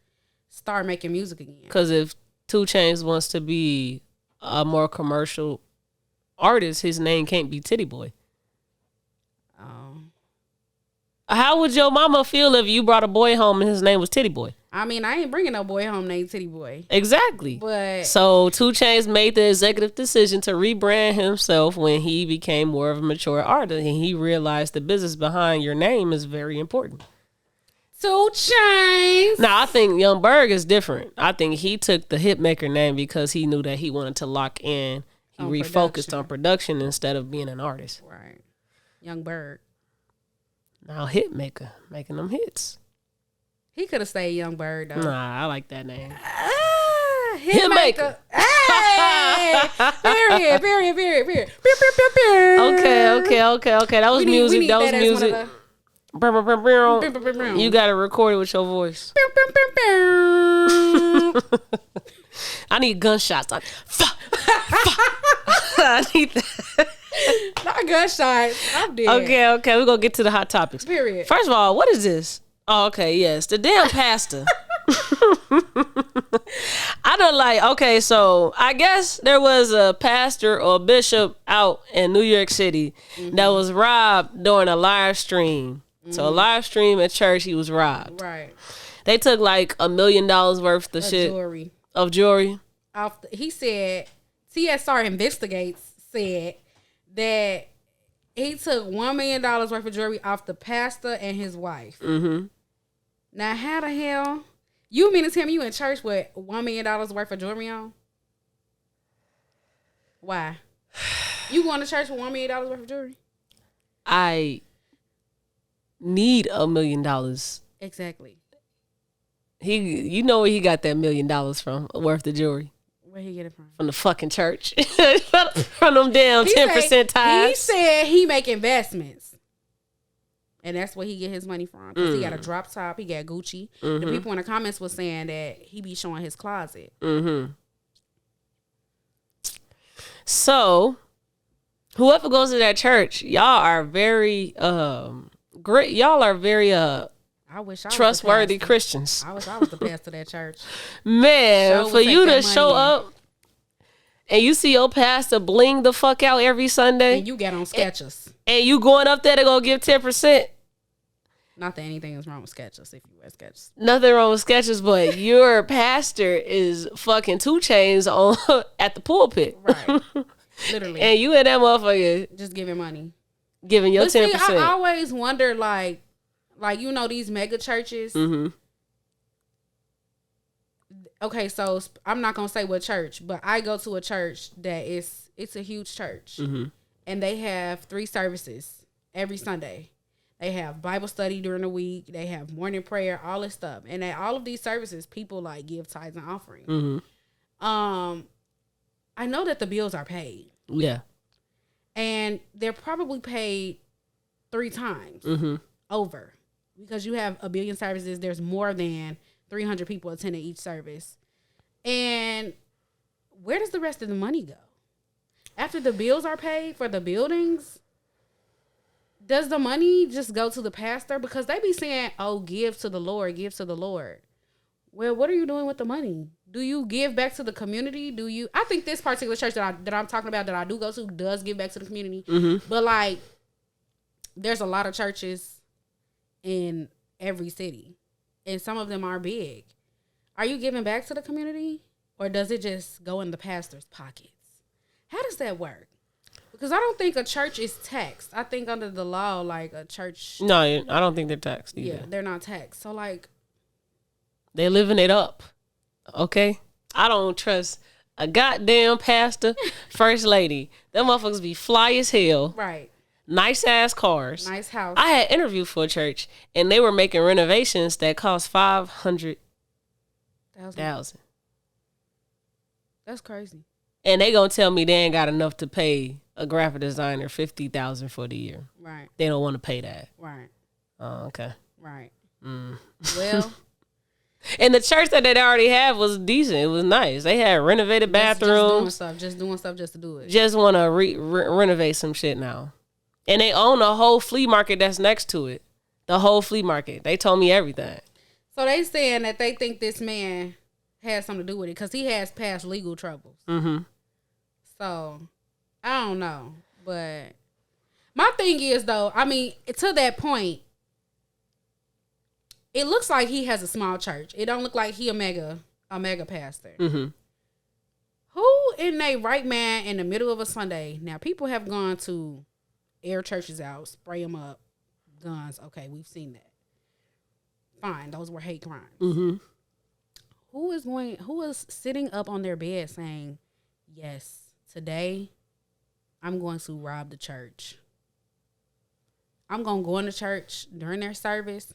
start making music again? Because if 2 Chainz wants to be a more commercial artist, his name can't be Titty Boy. How would your mama feel if you brought a boy home and his name was Titty Boy? I mean, I ain't bringing no boy home named Titty Boy. Exactly. But so 2 Chainz made the executive decision to rebrand himself when he became more of a mature artist, and he realized the business behind your name is very important. 2 Chainz. Now, I think Young Berg is different. I think he took the Hitmaker name because he knew that he wanted to lock in. He refocused on production instead of being an artist. Right. Young Berg. Now Hitmaker, making them hits. He could have stayed Young Bird, though. Nah, I like that name. Hitmaker. Hey! Period. Okay. That was music. That was music. You got to record it with your voice. I need gunshots. I need that. Not gunshots. I'm dead. Okay. We're going to get to the hot topics. Period. First of all, what is this? Oh, okay, yes. The damn pastor. I don't like, okay, so I guess there was a pastor or bishop out in New York City that was robbed during a live stream. So a live stream at church, he was robbed. Right. They took like $1 million worth of shit. Jewelry. Of jewelry. He said, CSR Investigates said that he took $1 million worth of jewelry off the pastor and his wife. Mm-hmm. Now, how the hell? You mean to tell me you in church with $1 million worth of jewelry on? Why? You going to church with $1 million worth of jewelry? I need $1 million. Exactly. You know where he got that $1 million from, worth of jewelry? Where he get it from? From the fucking church. From them damn 10% tithes. He said he make investments. And that's where he get his money from. Because he got a drop top. He got Gucci. The people in the comments was saying that he be showing his closet. Mm-hmm. So, whoever goes to that church, y'all are very great. Y'all are very I wish I trustworthy Christians. I wish I was the pastor of that church. Man, for you to show up and you see your pastor bling the fuck out every Sunday. And you get on Skechers. And you going up there to go give 10%. Not that anything is wrong with Skechers if you wear Skechers. Nothing wrong with Skechers, but your pastor is fucking 2 Chainz on at the pulpit. Right. Literally. And you and that motherfucker just giving money. Giving your 10%. See, I always wonder, like these mega churches. Mm-hmm. Okay, so I'm not gonna say what church, but I go to a church it's a huge church, and they have 3 services every Sunday. They have Bible study during the week. They have morning prayer, all this stuff, and at all of these services, people like give tithes and offerings. Mm-hmm. I know that the bills are paid. Yeah, and they're probably paid 3 times over. Because you have a billion services, there's more than 300 people attending each service. And where does the rest of the money go? After the bills are paid for the buildings, does the money just go to the pastor? Because they be saying, oh, give to the Lord, give to the Lord. Well, what are you doing with the money? Do you give back to the community? Do you? I think this particular church that I'm talking about that I do go to does give back to the community. Mm-hmm. But like, there's a lot of churches in every city, and some of them are big. Are you giving back to the community, or does it just go in the pastor's pockets? How does that work? Because I don't think a church is taxed. I think under the law, like a church. No, I don't think they're taxed either. Yeah, they're not taxed. So like, they living it up. Okay? I don't trust a goddamn pastor, first lady. Them motherfuckers be fly as hell. right. Nice ass cars. Nice house. I had interviewed for a church and they were making renovations that cost $500,000. That's crazy. And they gonna tell me they ain't got enough to pay a graphic designer $50,000 for the year. Right. They don't want to pay that. Right. Oh, okay. Right. Mm. Well, and the church that they already had was decent. It was nice. They had renovated bathrooms. Just doing stuff just to do it. Just want to renovate some shit now. And they own a whole flea market that's next to it. The whole flea market. They told me everything. So they saying that they think this man has something to do with it because he has past legal troubles. Mm-hmm. So I don't know, but my thing is though, I mean, to that point, it looks like he has a small church. It don't look like he a mega pastor. Mm-hmm. Who in they right man in the middle of a Sunday? Now people have gone to air churches out, spray them up, guns. Okay, we've seen that. Fine, those were hate crimes. Mm-hmm. Who is sitting up on their bed saying, yes, today I'm going to rob the church. I'm going to go into church during their service.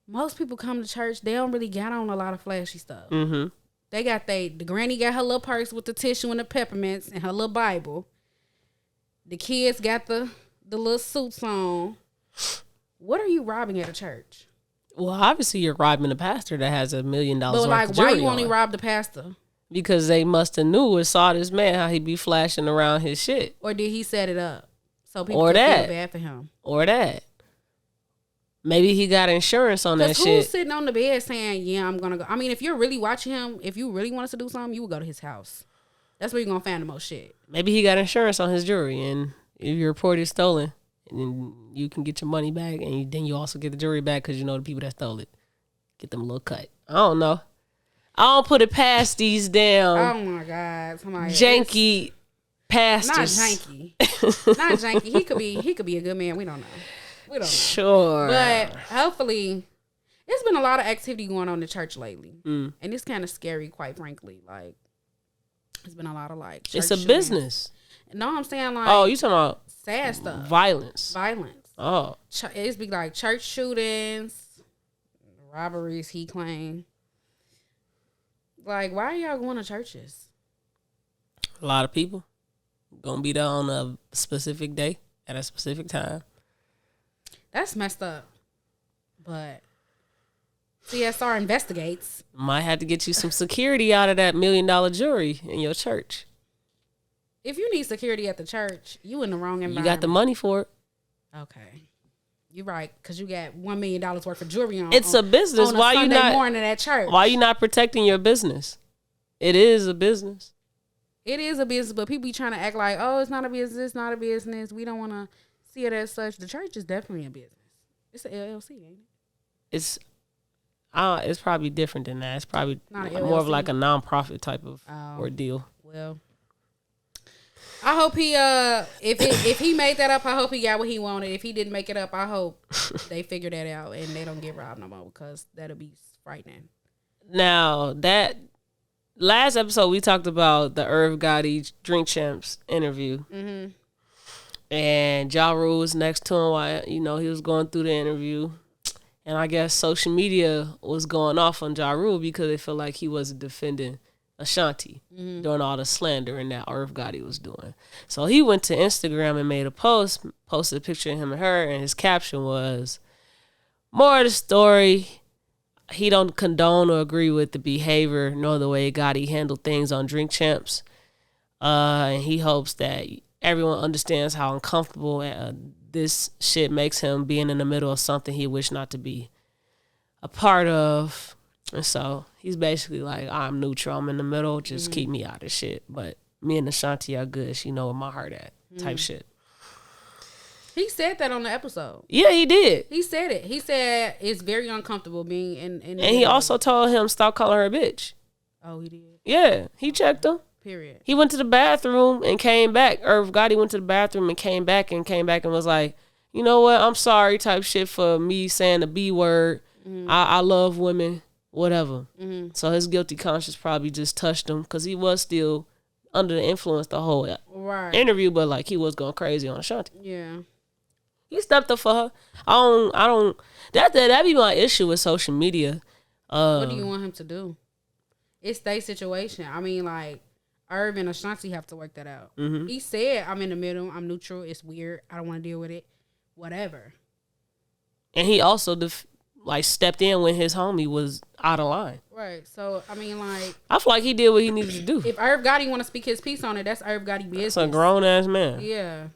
Most people come to church, they don't really get on a lot of flashy stuff. Mm-hmm. They got the granny got her little purse with the tissue and the peppermints and her little Bible. The kids got the little suits on. What are you robbing at a church? Well, obviously you're robbing a pastor that has $1 million But worth like, of jewelry why you only on. rob the pastor? Because they must have knew and saw this man how he be flashing around his shit. Or did he set it up so people Or could that. feel bad for him? Or that. Maybe he got insurance on that Because shit. who's sitting on the bed saying, yeah, I'm going to go? I mean, if you're really watching him, if you really want us to do something, you would go to his house. That's where you're going to find the most shit. Maybe he got insurance on his jewelry, and if your report is stolen, and then you can get your money back, and then you also get the jewelry back because you know the people that stole it. Get them a little cut. I don't know. I don't put it past these damn Oh my God. Somebody janky pastors. Not janky. Not janky. He could be a good man. We don't know. Sure. But hopefully, there's been a lot of activity going on in the church lately. And it's kind of scary, quite frankly. Like, there's been a lot of like church it's a shootings. Business. No, I'm saying like, Oh, you talking about sad stuff. violence. Oh. It's be like church shootings, robberies, he claimed. Like, why are y'all going to churches? A lot of people gonna be there on a specific day at a specific time. That's messed up. But CSR investigates. Might have to get you some security out of that $1 million jewelry in your church. If you need security at the church, you in the wrong environment. You got the money for it. Okay. You're right, because you got $1 million worth of jewelry on. It's a business. On a Why Sunday you not morning at church? Why you not protecting your business? It is a business. It is a business, but people be trying to act like, oh, it's not a business. It's not a business. We don't want to see it as such. The church is definitely a business. It's an LLC, ain't it? It's probably different than that. It's probably Not an more of LLC. like a non-profit type of ordeal. Well, I hope he if he made that up, I hope he got what he wanted. If he didn't make it up, I hope they figure that out and they don't get robbed no more, because that'll be frightening. Now, that last episode we talked about the Irv Gotti Drink Champs interview. Mm-hmm. And Ja Rule was next to him while, he was going through the interview. And I guess social media was going off on Ja Rule because they felt like he wasn't defending Ashanti during all the slandering that Irv Gotti was doing. So he went to Instagram and made a posted a picture of him and her, and his caption was, "More of the story, he don't condone or agree with the behavior nor the way Gotti handled things on Drink Champs. And he hopes that everyone understands how uncomfortable this shit makes him being in the middle of something he wished not to be a part of." And so he's basically like, I'm neutral. I'm in the middle. Just keep me out of shit. But me and Ashanti are good. She know where my heart at. Type shit. He said that on the episode. Yeah, he did. He said it. He said it's very uncomfortable being in and he also told him stop calling her a bitch. Oh, he did? Yeah, he checked him. Period. He went to the bathroom and came back. Irv Gotti went to the bathroom and came back and was like, you know what? I'm sorry type shit for me saying the B word. I love women, whatever. So his guilty conscience probably just touched him because he was still under the influence the whole interview, but like he was going crazy on Ashanti. Yeah. He stepped up for her. I don't, that'd be my issue with social media. What do you want him to do? It's their situation. I mean, like, Irv and Ashanti have to work that out. He said, I'm in the middle. I'm neutral. It's weird. I don't want to deal with it. Whatever. And he also, stepped in when his homie was out of line. Right. So, I mean, like... I feel like he did what he needed to do. If Irv Gotti want to speak his piece on it, that's Irv Gotti business. That's a grown-ass man. Yeah.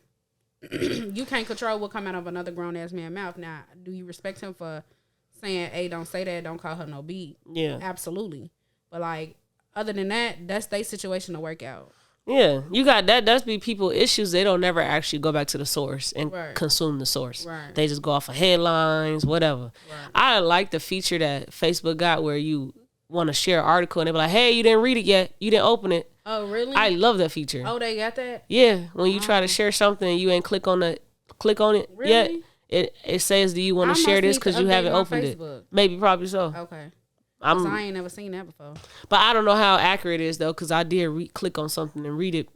You can't control what come out of another grown-ass man's mouth. Now, do you respect him for saying, hey, don't say that, don't call her no B? Yeah. Absolutely. But, like, other than that, that's their situation to work out. Yeah, you got that. That's be people issues. They don't never actually go back to the source and consume the source. Right. They just go off of headlines, whatever. Right. I like the feature that Facebook got where you want to share an article and they be like, hey, you didn't read it yet. You didn't open it. Oh, really? I love that feature. Oh, they got that? Yeah, when you try to share something and you ain't click on it really? yet, it says, do you want to share this because you haven't opened Facebook. It? Maybe, probably so. Okay. I ain't never seen that before. But I don't know how accurate it is, though, because I did click on something and read it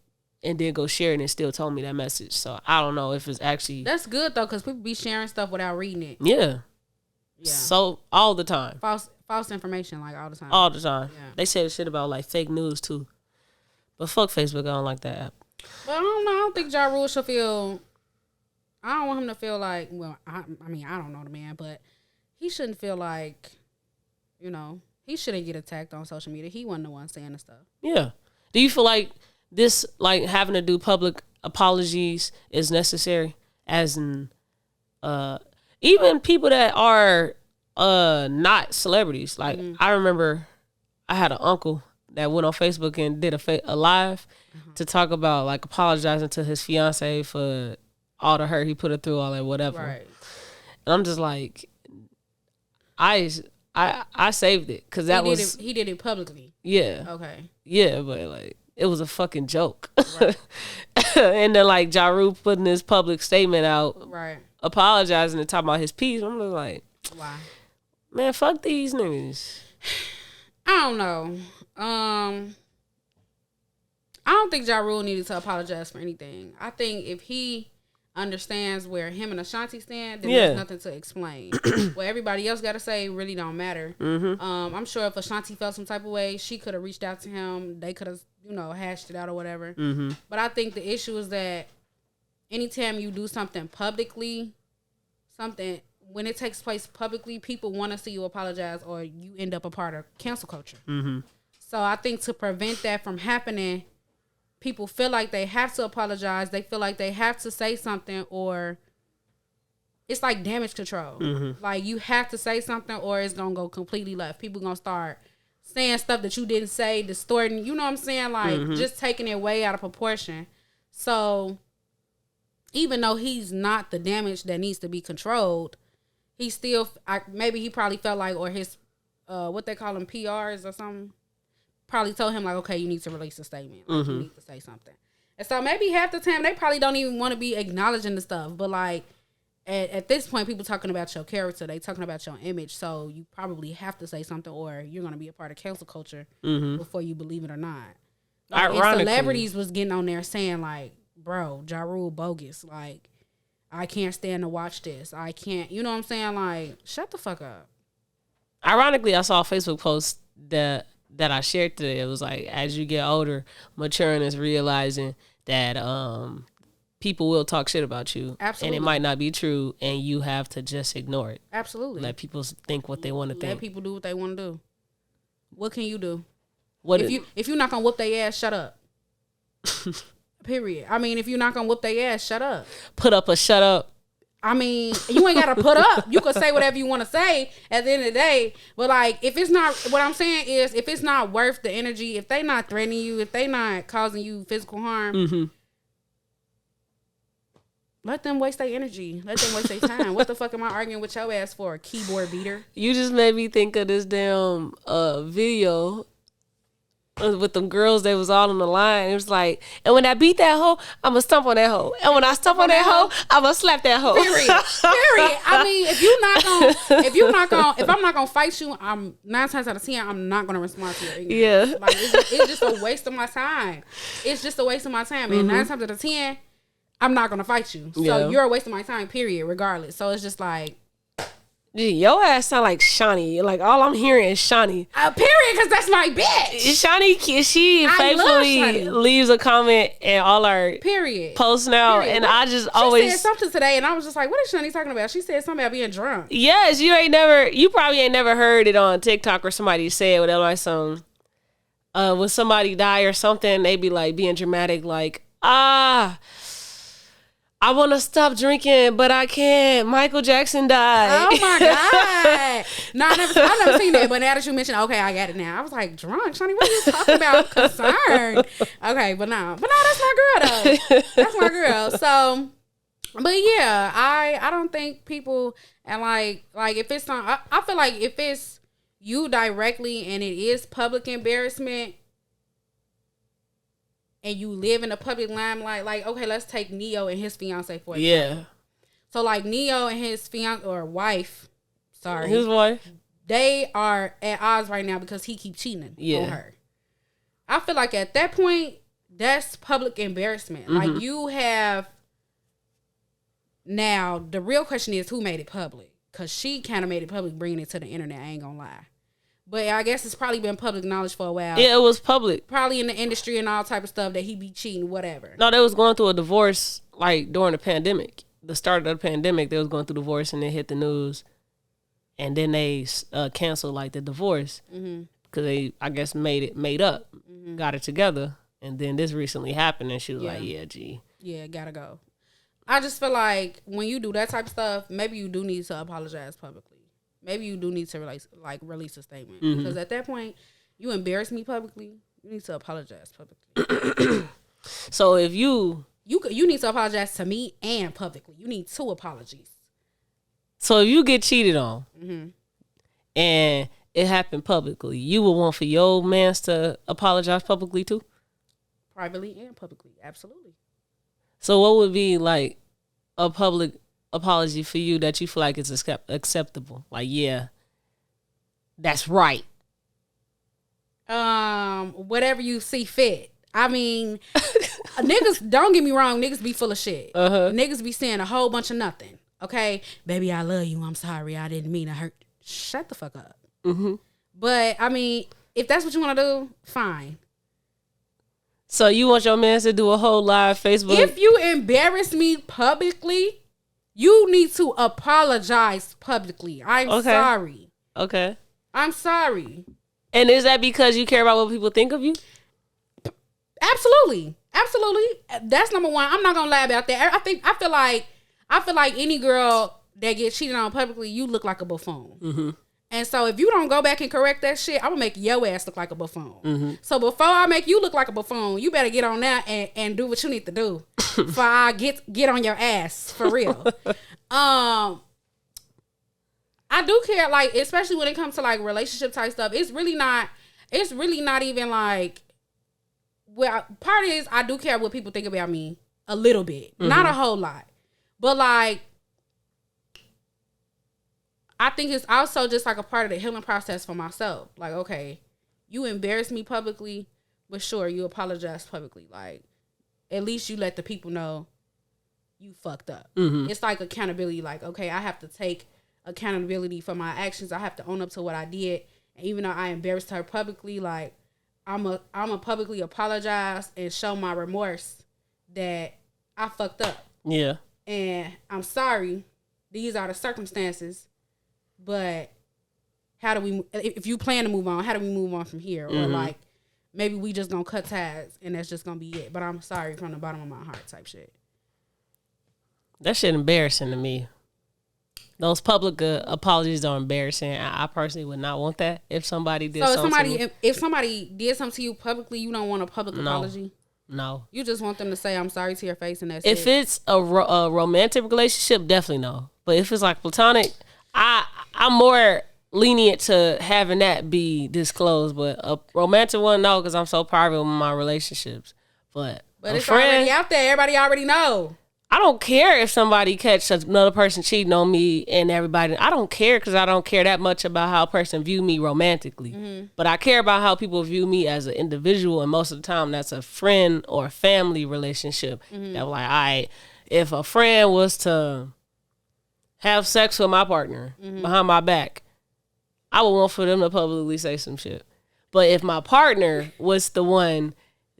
and then go share it and it still told me that message. So I don't know if it's actually... That's good, though, because people be sharing stuff without reading it. Yeah. So, all the time. False information, like, all the time. All the time. Yeah. They say shit about, like, fake news, too. But fuck Facebook, I don't like that app. But I don't know. I don't think Ja Rule should feel... I don't want him to feel like... Well, I mean, I don't know the man, but he shouldn't feel like... You know, he shouldn't get attacked on social media. He wasn't the one saying the stuff. Yeah. Do you feel like this, like, having to do public apologies is necessary? As in, even people that are not celebrities. Like, I remember I had an uncle that went on Facebook and did a live to talk about, like, apologizing to his fiance for all the hurt he put her through, all that, whatever. Right. And I'm just like, I saved it because he did it publicly. Yeah. Okay. Yeah, but like it was a fucking joke. Right. And then like Ja Rule putting his public statement out, right, apologizing and talking about his piece. I'm just like, why? Man, fuck these niggas. I don't know. I don't think Ja Rule needed to apologize for anything. I think if he understands where him and Ashanti stand, then there's nothing to explain. What everybody else got to say really don't matter. I'm sure if Ashanti felt some type of way, she could have reached out to him. They could have, hashed it out or whatever. But I think the issue is that anytime you do something publicly, when it takes place publicly, people want to see you apologize or you end up a part of cancel culture. So I think to prevent that from happening, people feel like they have to apologize. They feel like they have to say something, or it's like damage control. Like you have to say something or it's going to go completely left. People going to start saying stuff that you didn't say, distorting, you know what I'm saying? Like just taking it way out of proportion. So even though he's not the damage that needs to be controlled, he still, maybe he probably felt like, or his, what they call them, PRs or something, probably told him like, okay, you need to release a statement. Like, you need to say something. And so maybe half the time they probably don't even want to be acknowledging the stuff. But like at this point, people talking about your character, they talking about your image. So you probably have to say something or you're going to be a part of cancel culture before you believe it or not. Like, and celebrities was getting on there saying like, bro, Ja Rule bogus. Like, I can't stand to watch this. I can't, you know what I'm saying? Like, shut the fuck up. Ironically, I saw a Facebook post that I shared today. It was like, as you get older, maturing is realizing that people will talk shit about you. Absolutely. And it might not be true, and you have to just ignore it. Absolutely. Let people think what they want to think. Let people do what they want to do. What can you do? If you're not going to whoop their ass, shut up. Period. I mean, if you're not going to whoop their ass, shut up. Put up a shut up I mean, you ain't gotta put up. You can say whatever you want to say at the end of the day. But like, if it's not, what I'm saying is, if it's not worth the energy, if they not threatening you, if they not causing you physical harm, let them waste their energy. Let them waste their time. What the fuck am I arguing with your ass for? A keyboard beater? You just made me think of this damn video with them girls that was all on the line. It was like, and when I beat that hoe, I'ma stomp on that hoe. And when I stomp on that hoe, I'ma slap that hoe. Period. I mean, if I'm not gonna fight you, I'm 9 times out of 10, I'm not gonna respond to your ignorance. Yeah. Like it's just a waste of my time. It's just a waste of my time. And 9 times out of 10, I'm not gonna fight you. So you're a waste of my time, period, regardless. So it's just like, Gee, your ass sound like Shawnee. Like, all I'm hearing is Shawnee. Period, because that's my bitch. Shawnee, she faithfully leaves a comment in all our posts now. Period. And I just always... She said something today, and I was just like, what is Shawnee talking about? She said something about being drunk. Yes, you probably ain't never heard it on TikTok or somebody say it with like some... when somebody die or something, they be like being dramatic, like, I want to stop drinking, but I can't. Michael Jackson died. Oh, my God. No, I've never seen that. But now that you mentioned, okay, I got it now. I was like, drunk? Shawnee, what are you talking about? Concerned. Okay, but no, that's my girl, though. That's my girl. So, but yeah, I don't think people, and like if it's not, I feel like if it's you directly and it is public embarrassment, and you live in a public limelight, like, okay, let's take Neo and his fiance for example. Yeah. So, like, Neo and his fiance or wife, his wife, they are at odds right now because he keeps cheating on her. I feel like at that point, that's public embarrassment. Like, you have now. The real question is who made it public, because she kind of made it public, bringing it to the internet. I ain't gonna lie. But I guess it's probably been public knowledge for a while. Yeah, it was public. Probably in the industry and all type of stuff that he be cheating, whatever. No, they was going through a divorce, like, during the pandemic. The start of the pandemic, they was going through divorce, and they hit the news. And then they canceled, like, the divorce. Because they, I guess, made up. Got it together. And then this recently happened, and she was like, yeah, G. Yeah, gotta go. I just feel like when you do that type of stuff, maybe you do need to apologize publicly. Maybe you do need to release a statement. Because at that point, you embarrass me publicly, you need to apologize publicly. So if you need to apologize to me and publicly. You need 2 apologies. So if you get cheated on and it happened publicly, you would want for your mans to apologize publicly too? Privately and publicly, absolutely. So what would be like a public apology for you that you feel like is acceptable? Like, yeah, that's right. Whatever you see fit. I mean, niggas, don't get me wrong, niggas be full of shit. Niggas be saying a whole bunch of nothing. Okay, baby, I love you. I'm sorry. I didn't mean to hurt. Shut the fuck up. But I mean, if that's what you want to do, fine. So you want your man to do a whole live Facebook? If you embarrass me publicly, you need to apologize publicly. I'm sorry. Okay. I'm sorry. And is that because you care about what people think of you? Absolutely. That's number one. I'm not gonna lie about that. I feel like any girl that gets cheated on publicly, you look like a buffoon. And so if you don't go back and correct that shit, I'm gonna make your ass look like a buffoon. So before I make you look like a buffoon, you better get on that and do what you need to do. Before I get on your ass for real. I do care, like, especially when it comes to like relationship type stuff. It's really not even like, well, part is I do care what people think about me a little bit, not a whole lot, but like, I think it's also just like a part of the healing process for myself. Like, okay, you embarrassed me publicly, but sure, you apologize publicly. Like, at least you let the people know you fucked up. It's like accountability. Like, okay, I have to take accountability for my actions. I have to own up to what I did. And even though I embarrassed her publicly, like, I'm a publicly apologize and show my remorse that I fucked up. Yeah. And I'm sorry. These are the circumstances. But how do we, if you plan to move on, how do we move on from here? Or like, maybe we just gonna cut ties and that's just gonna be it. But I'm sorry from the bottom of my heart type shit. That shit embarrassing to me. Those public apologies are embarrassing. I personally would not want that if somebody did something to me. If somebody did something to you publicly, you don't want a public apology? No. You just want them to say, I'm sorry to your face and that's if it. If it's a romantic relationship, definitely no. But if it's like platonic, I'm more lenient to having that be disclosed. But a romantic one, no, because I'm so private with my relationships. But it's already out there. Everybody already know. I don't care if somebody catch another person cheating on me and everybody. I don't care because I don't care that much about how a person view me romantically. Mm-hmm. But I care about how people view me as an individual. And most of the time, that's a friend or family relationship. Mm-hmm. That like, all right, if a friend was to have sex with my partner behind my back, I would want for them to publicly say some shit. But if my partner was the one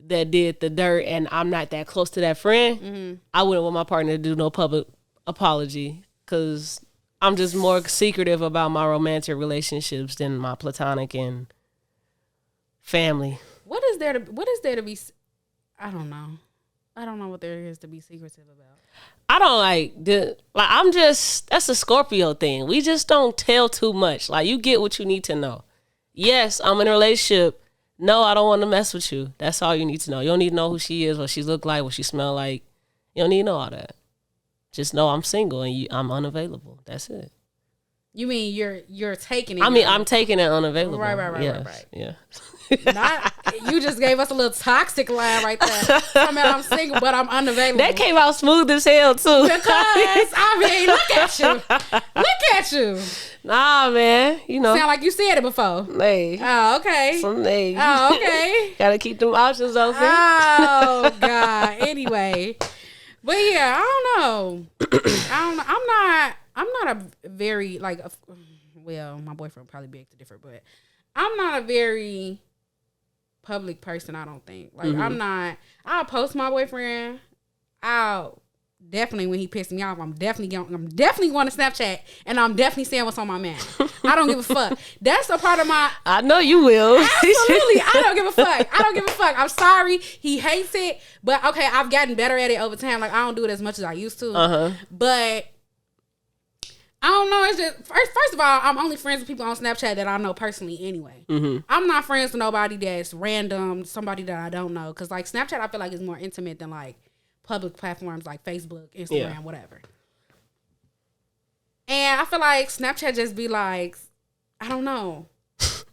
that did the dirt and I'm not that close to that friend, I wouldn't want my partner to do no public apology because I'm just more secretive about my romantic relationships than my platonic and family. What is there to be? I don't know what there is to be secretive about. I don't I'm just, that's a Scorpio thing. We just don't tell too much. Like, you get what you need to know. Yes, I'm in a relationship. No, I don't want to mess with you. That's all you need to know. You don't need to know who she is, what she look like, what she smell like. You don't need to know all that. Just know I'm single and I'm unavailable. That's it. You mean you're taking it? I mean, I'm taking it unavailable. Right. Yeah. You just gave us a little toxic line right there. I mean, I'm single, but I'm unavailable. That came out smooth as hell too. Because I mean, look at you. Nah, man. You know, sound like you said it before. Hey. Oh, okay. Someday. Oh, okay. Gotta keep them options open. Oh God. Anyway, but yeah, I don't know. I'm not a very well, my boyfriend probably beg to differ, but I'm not a very public person. I don't think I'll post my boyfriend. I'll definitely, when he pisses me off, I'm definitely going to Snapchat and I'm definitely saying what's on my mind. I don't give a fuck. That's a part of my. I know you will. Absolutely, I don't give a fuck. I'm sorry. He hates it, but okay, I've gotten better at it over time. Like, I don't do it as much as I used to. But I don't know. It's just first of all, I'm only friends with people on Snapchat that I know personally anyway. I'm not friends with nobody that's random, somebody that I don't know. Because like Snapchat, I feel like is more intimate than like public platforms like Facebook, Instagram, whatever. And I feel like Snapchat just be like, I don't know.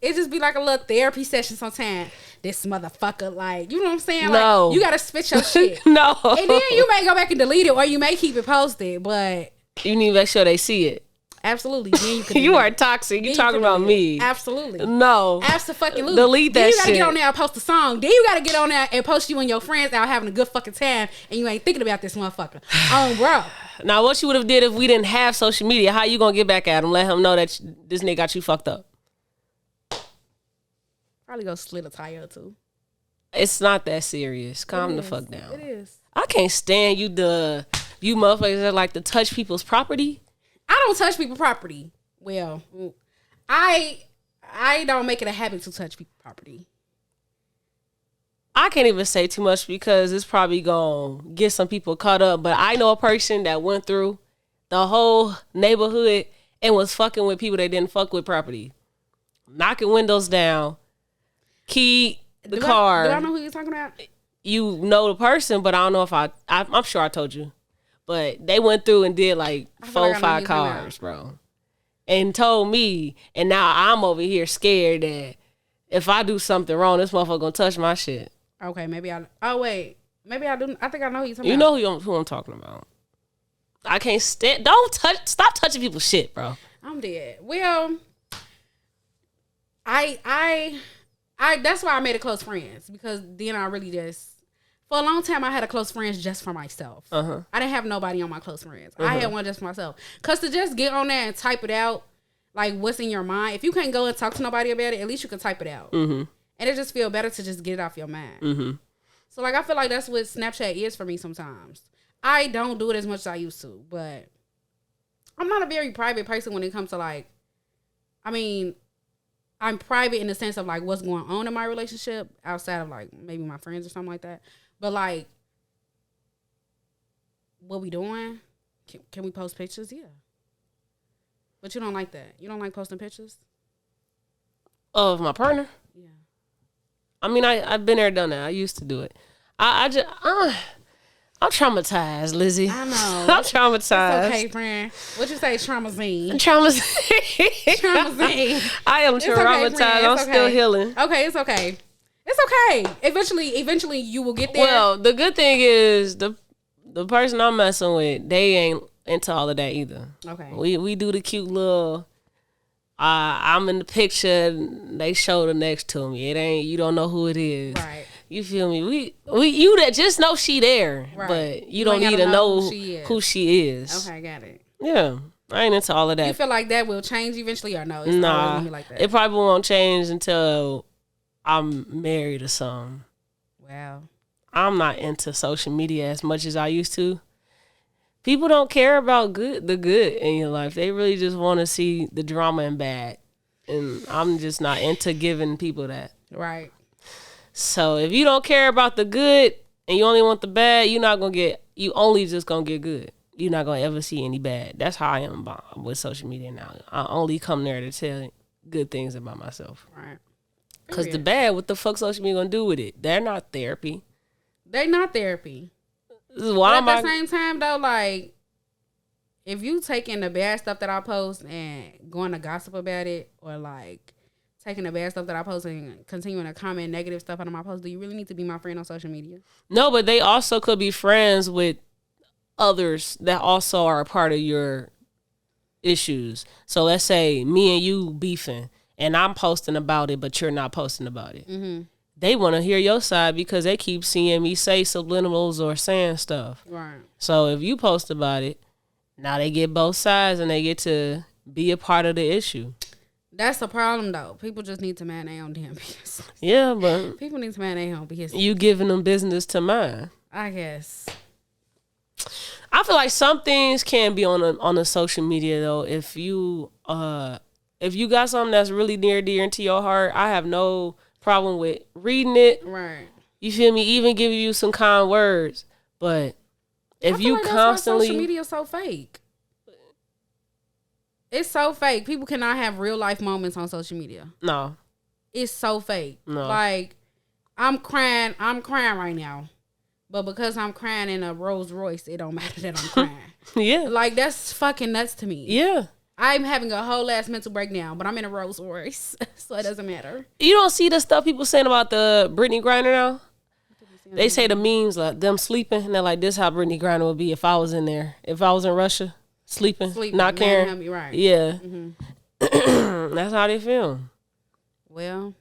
It just be like a little therapy session sometimes. This motherfucker, like, you know what I'm saying? No. Like, you gotta spit your shit. No. And then you may go back and delete it, or you may keep it posted, but you need to make sure they see it. Absolutely. Then you can you are toxic. You talking about me. Absolutely. No. Absolutely. Delete that shit. Then you gotta get on there and post a song. Then you gotta get on there and post you and your friends out having a good fucking time and you ain't thinking about this motherfucker. Oh, bro. Now, what you would have did if we didn't have social media, how you gonna get back at him? Let him know that this nigga got you fucked up. Probably go slit a tire or two. It's not that serious. Calm the fuck down. It is. I can't stand you motherfuckers that like to touch people's property. I don't touch people's property. Well, I don't make it a habit to touch people's property. I can't even say too much because it's probably gonna get some people caught up. But I know a person that went through the whole neighborhood and was fucking with people that didn't fuck with property. Knocking windows down, key the car. Do I know who you're talking about? You know the person, but I don't know if I'm sure I told you. But they went through and did like 4 or 5 cars, bro. And told me, and now I'm over here scared that if I do something wrong, this motherfucker gonna touch my shit. Okay, maybe I do. I think I know who you're talking about. You know who I'm talking about. I can't stand. Stop touching people's shit, bro. I'm dead. Well, I that's why I made it close friends, because then I really just, for a long time, I had a close friends just for myself. I didn't have nobody on my close friends. I had one just for myself. Because to just get on there and type it out, like what's in your mind, if you can't go and talk to nobody about it, at least you can type it out. And it just feel better to just get it off your mind. So like, I feel like that's what Snapchat is for me sometimes. I don't do it as much as I used to, but I'm not a very private person when it comes to like, I mean, I'm private in the sense of like what's going on in my relationship outside of like maybe my friends or something like that. But like, what we doing? Can we post pictures? Yeah. But you don't like that. You don't like posting pictures? Of my partner? Yeah. I mean, I've been there, done that. I used to do it. I'm traumatized, Lizzie. I know. I'm traumatized. It's okay, friend. What you say, traumazine? Traumazine. I am traumatized. Okay, I'm still healing. Okay, it's okay. It's okay. Eventually, you will get there. Well, the good thing is the person I'm messing with, they ain't into all of that either. Okay. We do the cute little. I'm in the picture. They shoulder next to me. It ain't. You don't know who it is. Right. You feel me? You that just know she there, right. But you don't need to know who she is. Okay, got it. Yeah, I ain't into all of that. You feel like that will change eventually, or no? It's nah, always like that. It probably won't change until I'm married or something. Wow. I'm not into social media as much as I used to. People don't care about the good in your life. They really just want to see the drama and bad. And I'm just not into giving people that. Right. So if you don't care about the good and you only want the bad, you only just gonna get good. You're not gonna ever see any bad. That's how I am with social media now. I only come there to tell good things about myself. Right. Because the bad, what the fuck social media gonna do with it? They're not therapy. They're not therapy. Why but at the same time, though, like, if you taking the bad stuff that I post and going to gossip about it, or like taking the bad stuff that I post and continuing to comment negative stuff under my post, do you really need to be my friend on social media? No, but they also could be friends with others that also are a part of your issues. So let's say me and you beefing and I'm posting about it, but you're not posting about it. Mm-hmm. They want to hear your side because they keep seeing me say subliminals or saying stuff. Right. So if you post about it, now they get both sides and they get to be a part of the issue. That's the problem, though. People just need to mind their own damn business. Yeah, but people need to mind their own business. You giving them business to mine. I guess. I feel like some things can be on the social media though. If you got something that's really near dear into your heart, I have no problem with reading it. Right. You feel me? Even giving you some kind words. But if you like constantly, social media is so fake. It's so fake. People cannot have real life moments on social media. No. It's so fake. No. Like, I'm crying right now. But because I'm crying in a Rolls Royce, it don't matter that I'm crying. Yeah. Like, that's fucking nuts to me. Yeah. I'm having a whole ass mental breakdown, but I'm in a Rolls Royce, so it doesn't matter. You don't see the stuff people saying about the Brittany Griner now? They say the memes, like them sleeping, and they're like, this how Brittany Griner would be if I was in there. If I was in Russia, sleeping not caring. Right. Yeah. Mm-hmm. That's how they feel. Well,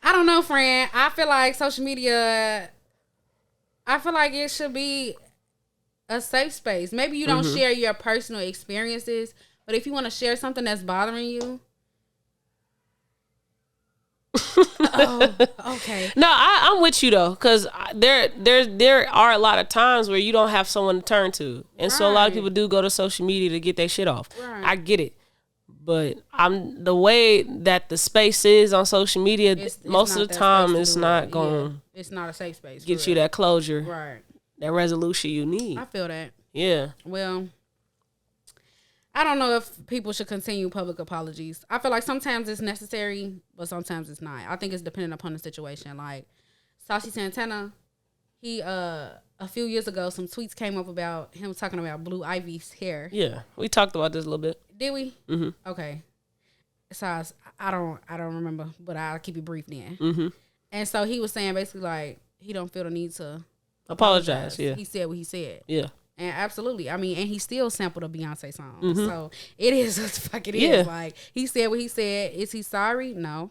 I don't know, friend. I feel like social media, I feel like it should be a safe space. Maybe you don't share your personal experiences, but if you want to share something that's bothering you. Oh, okay. No, I'm with you though, because there are a lot of times where you don't have someone to turn to, and so a lot of people do go to social media to get their shit off. Right. I get it, but the way that the space is on social media, it's most of the time it's not going. Yeah. It's not a safe space. Get you that closure, right? That resolution you need. I feel that. Yeah. Well, I don't know if people should continue public apologies. I feel like sometimes it's necessary, but sometimes it's not. I think it's dependent upon the situation. Like Saucy Santana, he a few years ago, some tweets came up about him talking about Blue Ivy's hair. Yeah, we talked about this a little bit. Did we? Mm-hmm. Okay. So I don't remember, but I'll keep it brief then. Mm-hmm. And so he was saying basically like he don't feel the need to apologize. Yeah, he said what he said. Yeah. And absolutely. I mean, and he still sampled a Beyonce song. Mm-hmm. So it is what the fuck it is. Like, he said what he said. Is he sorry? No.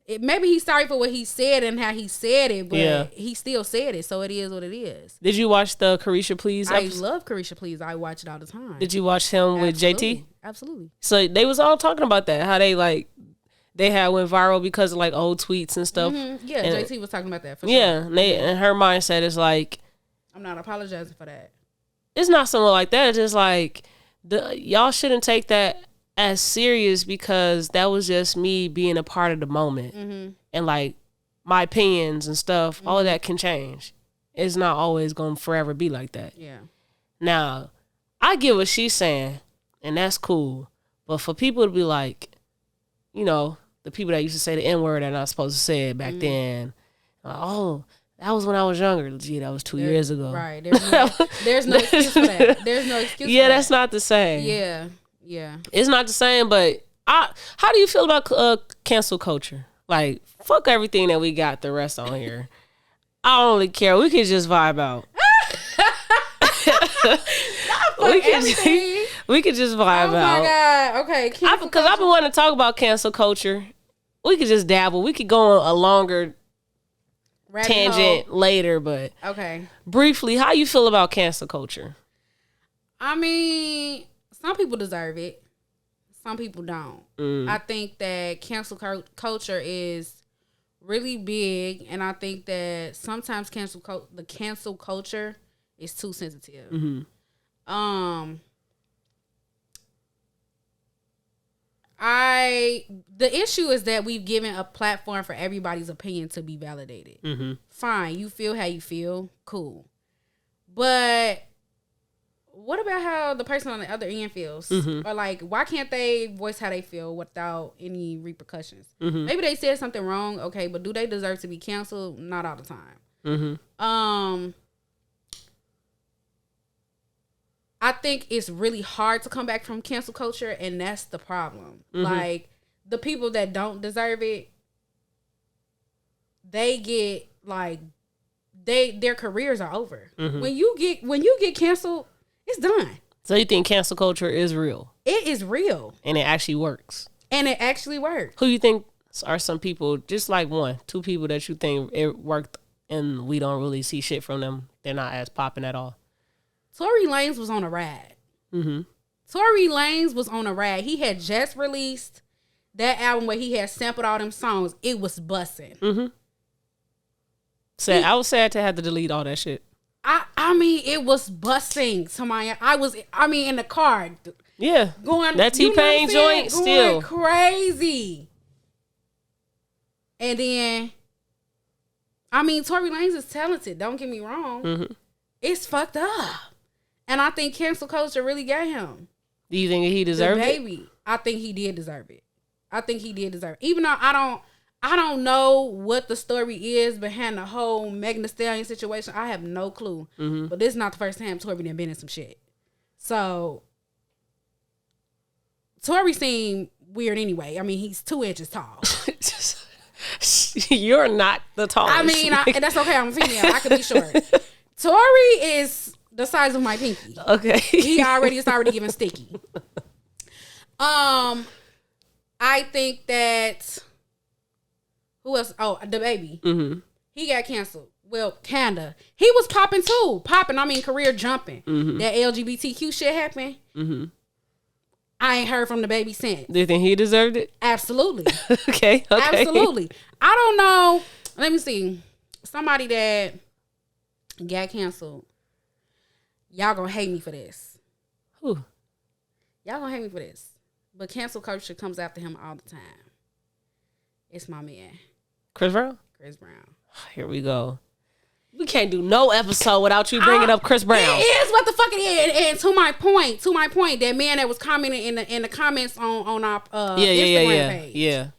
Maybe he's sorry for what he said and how he said it, but he still said it. So it is what it is. Did you watch the Carisha Please episode? I love Carisha Please. I watch it all the time. Did you watch him with JT? Absolutely. So they was all talking about that. How they had went viral because of like old tweets and stuff. Mm-hmm. Yeah, and JT was talking about that for sure. Yeah, and her mindset is like, I'm not apologizing for that. It's not something like that. It's just like y'all shouldn't take that as serious because that was just me being a part of the moment. Mm-hmm. And like my opinions and stuff, all of that can change. it's not always going to forever be like that. Yeah. Now, I get what she's saying, and that's cool. But for people to be like, you know, the people that used to say the N-word they're not supposed to say it back then, like, oh, that was when I was younger. Gee, that was 2 years ago. Right. There's no excuse for that. There's no excuse for that. That's not the same. Yeah. Yeah. It's not the same, but how do you feel about cancel culture? Like, fuck everything that we got the rest on here. I don't really care. We can just vibe out. we could just vibe out. Oh my God. Okay. Because I've been wanting to talk about cancel culture. We could just dabble. We could go on a longer tangent later, but okay. Briefly, how you feel about cancel culture? I mean, some people deserve it. Some people don't. I think that cancel culture is really big, and I think that sometimes the cancel culture is too sensitive. The issue is that we've given a platform for everybody's opinion to be validated. Fine, you feel how you feel, cool. But what about how the person on the other end feels? Or like, why can't they voice how they feel without any repercussions? Maybe they said something wrong, okay, but do they deserve to be canceled? Not all the time. I think it's really hard to come back from cancel culture, and that's the problem. Like, the people that don't deserve it, they get like their careers are over. When you get canceled, it's done. So you think cancel culture is real? It is real, and it actually works. Who you think are some people, just like 1-2 people that you think it worked, and we don't really see shit from them? They're not as popping at all. Tory Lanez was on a ride. Tory Lanez was on a ride. He had just released that album where he had sampled all them songs. It was busting. Sad. I was sad to have to delete all that shit. I mean, it was busting. I was in the car. Yeah. Going that T-Pain joint still crazy. And then, I mean, Tory Lanez is talented. Don't get me wrong. It's fucked up. And I think cancel culture really got him. Do you think he deserved it? Baby, I think he did deserve it. Even though I don't know what the story is behind the whole Megan Thee Stallion situation. I have no clue. But this is not the first time Tory done been in some shit. So Tory seemed weird anyway. I mean, he's 2 inches tall. You're not the tallest. I mean, that's okay. I'm a female. I could be short. Tory is the size of my pinky. Okay. It's already giving sticky. I think that who else? Oh, the baby. He got canceled. Well, kinda. He was popping too. I mean, career jumping. That LGBTQ shit happened. I ain't heard from the baby since. Do you think he deserved it? Absolutely. Okay. Absolutely. I don't know. Let me see. Somebody that got canceled. Y'all gonna hate me for this. Who? Y'all gonna hate me for this. But cancel culture comes after him all the time. It's my man. Chris Brown? Chris Brown. Here we go. We can't do no episode without you bringing up Chris Brown. It is what the fuck it is. And to my point, that man that was commenting in the comments on our Instagram page. Yeah.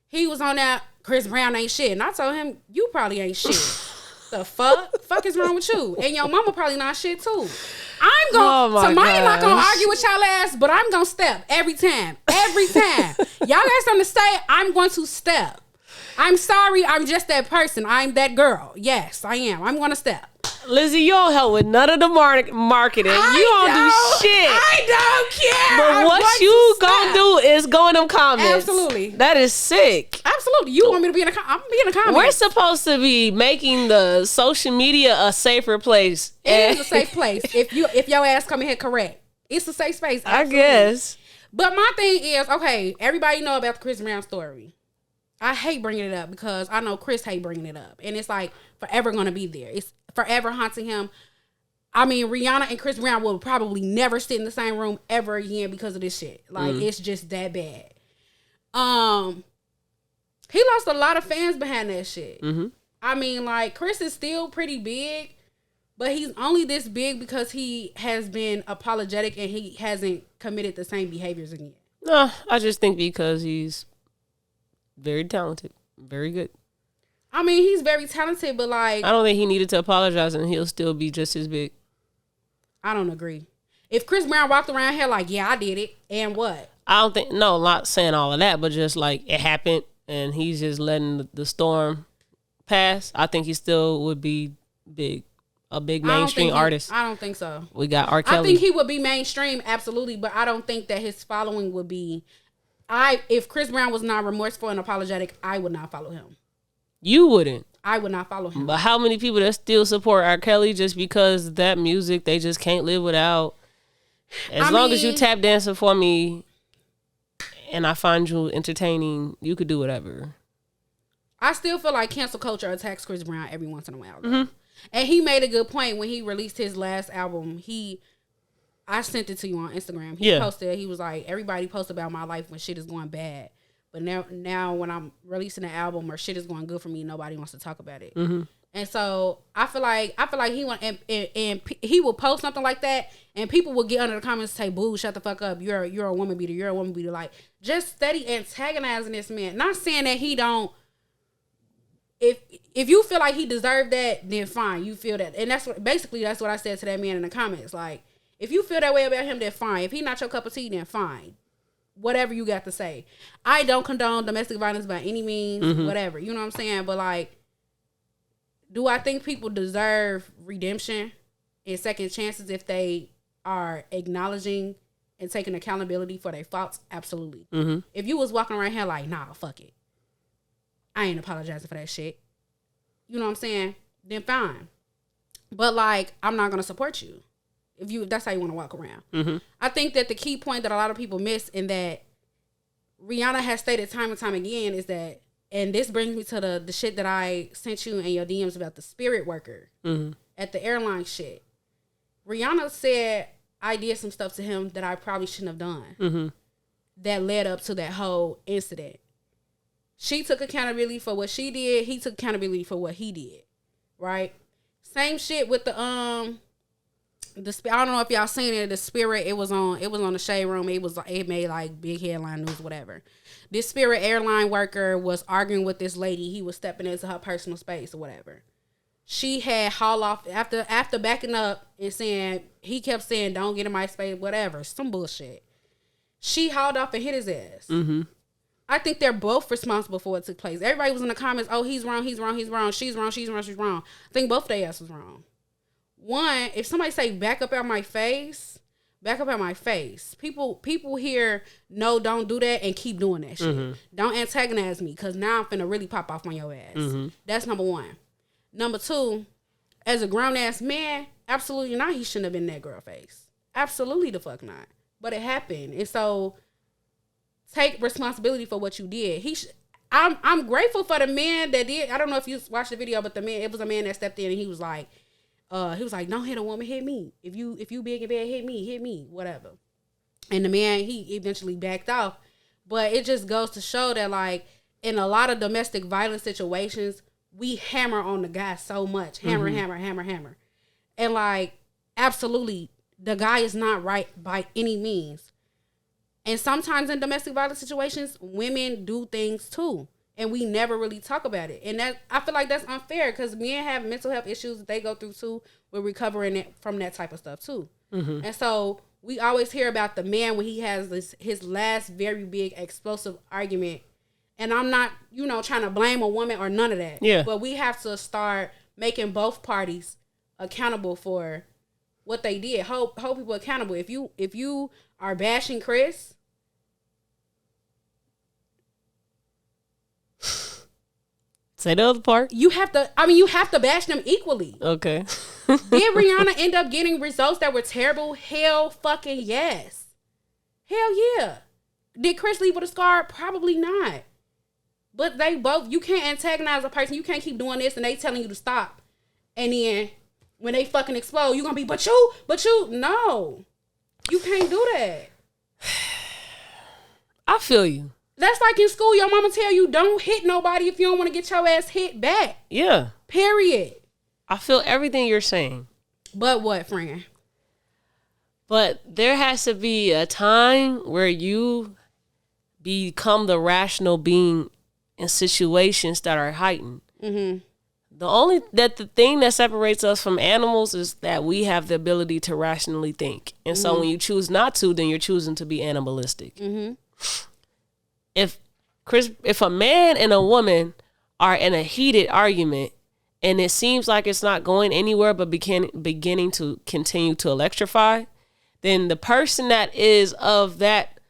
He was on that Chris Brown ain't shit. And I told him, you probably ain't shit. The fuck is wrong with you? And your mama probably not shit too. I'm gonna Tamaya not gonna argue with y'all ass, but I'm gonna step every time. Y'all got something to say, I'm going to step. I'm sorry, I'm just that person. I'm that girl. Yes, I am. I'm gonna step. Lizzie, you don't help with none of the marketing. You don't do shit. I don't care. But what you gonna do is go in them comments. Absolutely. That is sick. Absolutely. You want me to be in I'm gonna be in the comments. We're supposed to be making the social media a safer place. It is a safe place. If your ass come in here correct, it's a safe space. Absolutely. I guess. But my thing is, okay, everybody know about the Chris Brown story. I hate bringing it up because I know Chris hate bringing it up. And it's like forever going to be there. It's forever haunting him. I mean, Rihanna and Chris Brown will probably never sit in the same room ever again because of this shit. Like, it's just that bad. He lost a lot of fans behind that shit. I mean, like, Chris is still pretty big, but he's only this big because he has been apologetic and he hasn't committed the same behaviors again. No, I just think because he's very talented, very good. I mean, he's very talented, but like, I don't think he needed to apologize and he'll still be just as big. I don't agree. If Chris Brown walked around here like, yeah, I did it, and what? I don't think, no, not saying all of that, but just like it happened and he's just letting the storm pass, I think he still would be big. A big mainstream artist. I don't think so. We got R. Kelly. I think he would be mainstream, absolutely, but I don't think that his following would be. If Chris Brown was not remorseful and apologetic, I would not follow him. You wouldn't. I would not follow him. But how many people that still support R. Kelly just because that music they just can't live without? As long as you tap dancing for me and I find you entertaining, you could do whatever. I still feel like cancel culture attacks Chris Brown every once in a while. Mm-hmm. And he made a good point when he released his last album. I sent it to you on Instagram. He posted, he was like, everybody posts about my life when shit is going bad. But now when I'm releasing an album or shit is going good for me, nobody wants to talk about it. Mm-hmm. And so I feel like he want and he will post something like that and people will get under the comments and say, boo, shut the fuck up. You're a woman beater. You're a woman beater. Like, just steady antagonizing this man. Not saying that he don't. If you feel like he deserved that, then fine, you feel that. And that's what I said to that man in the comments. Like, if you feel that way about him, then fine. If he not your cup of tea, then fine. Whatever you got to say. I don't condone domestic violence by any means, whatever. You know what I'm saying? But like, do I think people deserve redemption and second chances if they are acknowledging and taking accountability for their faults? Absolutely. Mm-hmm. If you was walking around here like, nah, fuck it, I ain't apologizing for that shit. You know what I'm saying? Then fine. But like, I'm not gonna support you if that's how you want to walk around. Mm-hmm. I think that the key point that a lot of people miss and that Rihanna has stated time and time again is that, and this brings me to the shit that I sent you in your DMs about the spirit worker at the airline shit. Rihanna said I did some stuff to him that I probably shouldn't have done that led up to that whole incident. She took accountability for what she did. He took accountability for what he did. Right? Same shit with the I don't know if y'all seen it. The Spirit, it was on the Shade Room. It made like big headline news, whatever. This Spirit airline worker was arguing with this lady. He was stepping into her personal space or whatever. She had haul off after backing up and saying, he kept saying, don't get in my space, whatever. Some bullshit. She hauled off and hit his ass. Mm-hmm. I think they're both responsible for what took place. Everybody was in the comments, oh, he's wrong, she's wrong, she's wrong. I think both their ass was wrong. One, if somebody say, back up out my face. People here, no, don't do that and keep doing that shit. Mm-hmm. Don't antagonize me because now I'm finna really pop off on your ass. Mm-hmm. That's number one. Number two, as a grown-ass man, absolutely not, he shouldn't have been in that girl face. Absolutely the fuck not. But it happened. And so take responsibility for what you did. I'm grateful for the man that did. I don't know if you watched the video, but it was a man that stepped in and he was like, don't hit a woman, hit me. If you big and bad, hit me, whatever. And the man, he eventually backed off. But it just goes to show that like in a lot of domestic violence situations, we hammer on the guy so much. Hammer. And like, absolutely, the guy is not right by any means. And sometimes in domestic violence situations, women do things too. And we never really talk about it. And that I feel like that's unfair because men have mental health issues that they go through too. We're recovering from that type of stuff too. Mm-hmm. And so we always hear about the man when he has his last very big explosive argument. And I'm not, trying to blame a woman or none of that. Yeah. But we have to start making both parties accountable for what they did. Hold people accountable. If you are bashing Chris, say the other part. You have to bash them equally. Okay. Did Rihanna end up getting results that were terrible? Hell fucking yes. Hell yeah. Did Chris leave with a scar? Probably not. But they both, you can't antagonize a person. You can't keep doing this and they telling you to stop. And then when they fucking explode, you're going to be, but you, no. You can't do that. I feel you. That's like in school. Your mama tell you don't hit nobody if you don't want to get your ass hit back. Yeah. Period. I feel everything you're saying. But what, friend? But there has to be a time where you become the rational being in situations that are heightened. Mm-hmm. The thing that separates us from animals is that we have the ability to rationally think. And so when you choose not to, then you're choosing to be animalistic. Mm-hmm. If a man and a woman are in a heated argument and it seems like it's not going anywhere but beginning to continue to electrify, then the person that is of that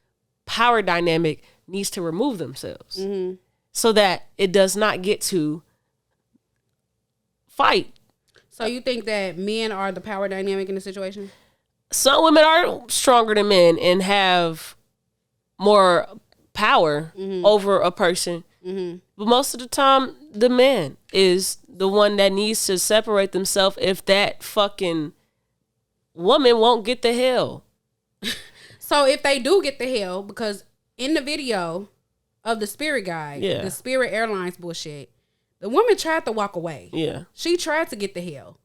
power dynamic needs to remove themselves so that it does not get to fight. So you think that men are the power dynamic in the situation? Some women are stronger than men and have more power over a person. Mm-hmm. But most of the time, the man is the one that needs to separate themselves if that fucking woman won't get the hell. So if they do get the hell, because in the video of the Spirit Guide, the Spirit Airlines bullshit, the woman tried to walk away. Yeah. She tried to get the hell.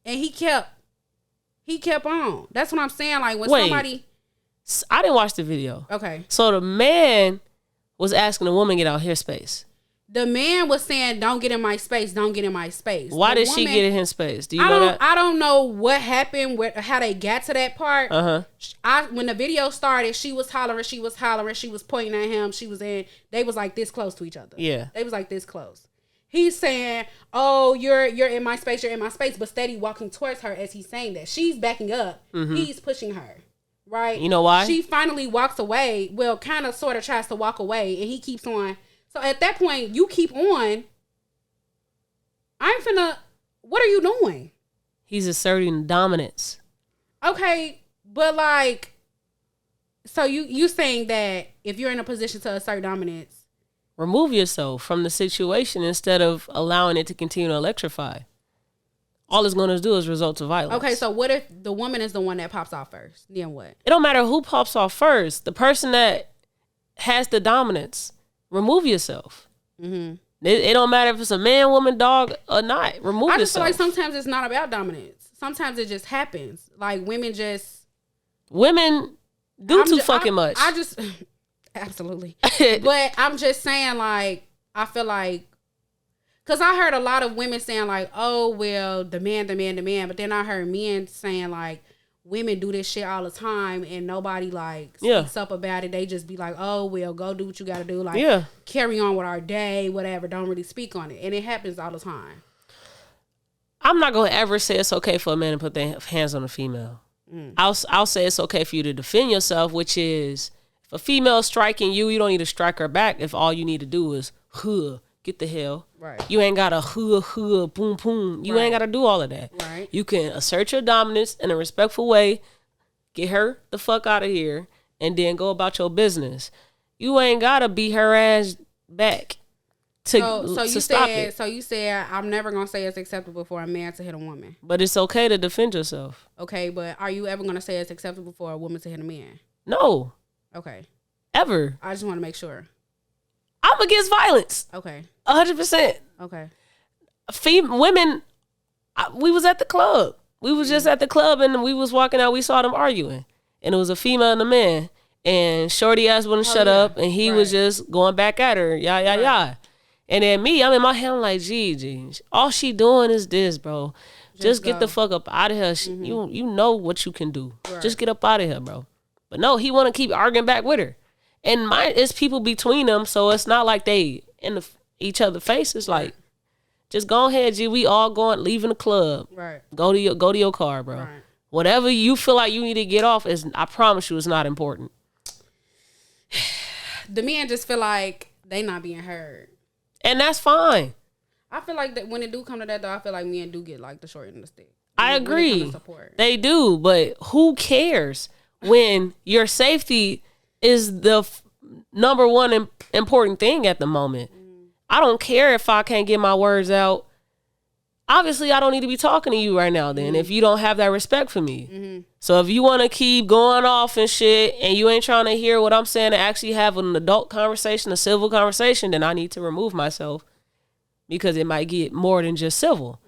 And he kept on. That's what I'm saying. Like when somebody... I didn't watch the video. Okay. So the man was asking the woman to get out his space. The man was saying, don't get in my space. Don't get in my space. Why did she get in his space? Do you know that? I don't know what happened, how they got to that part. When the video started, she was hollering, she was pointing at him. They was like this close to each other. Yeah. They was like this close. He's saying, oh, you're in my space, but steady walking towards her as he's saying that. She's backing up. Mm-hmm. He's pushing her. Right? You know why? She finally walks away. Well, kind of sort of tries to walk away, and he keeps on. So at that point, you keep on. What are you doing? He's asserting dominance. Okay, but like, so you saying that if you're in a position to assert dominance, remove yourself from the situation instead of allowing it to continue to electrify. All it's going to do is result to violence. Okay, so what if the woman is the one that pops off first? Then what? It don't matter who pops off first. The person that has the dominance, remove yourself. Mm-hmm. It don't matter if it's a man, woman, dog, or not. Remove yourself. I just feel like sometimes it's not about dominance. Sometimes it just happens. Like women do too fucking much. I just absolutely. But I'm just saying, like, I feel like, because I heard a lot of women saying like, oh, well, the man. But then I heard men saying like, women do this shit all the time and nobody like speaks up about it. They just be like, oh, well, go do what you got to do. Like, carry on with our day, whatever. Don't really speak on it. And it happens all the time. I'm not going to ever say it's okay for a man to put their hands on a female. I'll say it's okay for you to defend yourself, which is if a female is striking you, you don't need to strike her back if all you need to do is, get the hell. Right. You ain't got to boom, boom. You ain't got to do all of that. Right. You can assert your dominance in a respectful way, get her the fuck out of here, and then go about your business. You ain't got to beat her ass back to stop it. So you said, I'm never going to say it's acceptable for a man to hit a woman. But it's okay to defend yourself. Okay, but are you ever going to say it's acceptable for a woman to hit a man? No. Okay. Ever. I just want to make sure. I'm against violence. Okay. 100%. Okay. Women, we was at the club. We was just at the club and we was walking out. We saw them arguing. And it was a female and a man. And shorty ass wouldn't shut up. And he was just going back at her. Yeah. And then me, I'm in my head, I'm like, gee. All she doing is this, bro. Just get the fuck up out of here. Mm-hmm. You know what you can do. Right. Just get up out of here, bro. But no, he want to keep arguing back with her. And it's people between them, so it's not like they in each other's faces. Like, just go ahead, G. We all leaving the club. Right. Go to your car, bro. Right. Whatever you feel like you need to get off I promise you, it's not important. The men just feel like they not being heard, and that's fine. I feel like that when it do come to that, though, I feel like men do get like the short end of the stick. I agree. They do, but who cares when your safety is the number one important thing at the moment. I don't care if I can't get my words out. obviously I don't need to be talking to you right now then if you don't have that respect for me. So if you want to keep going off and shit and you ain't trying to hear what I'm saying and actually have an adult conversation, a civil conversation, then I need to remove myself because it might get more than just civil.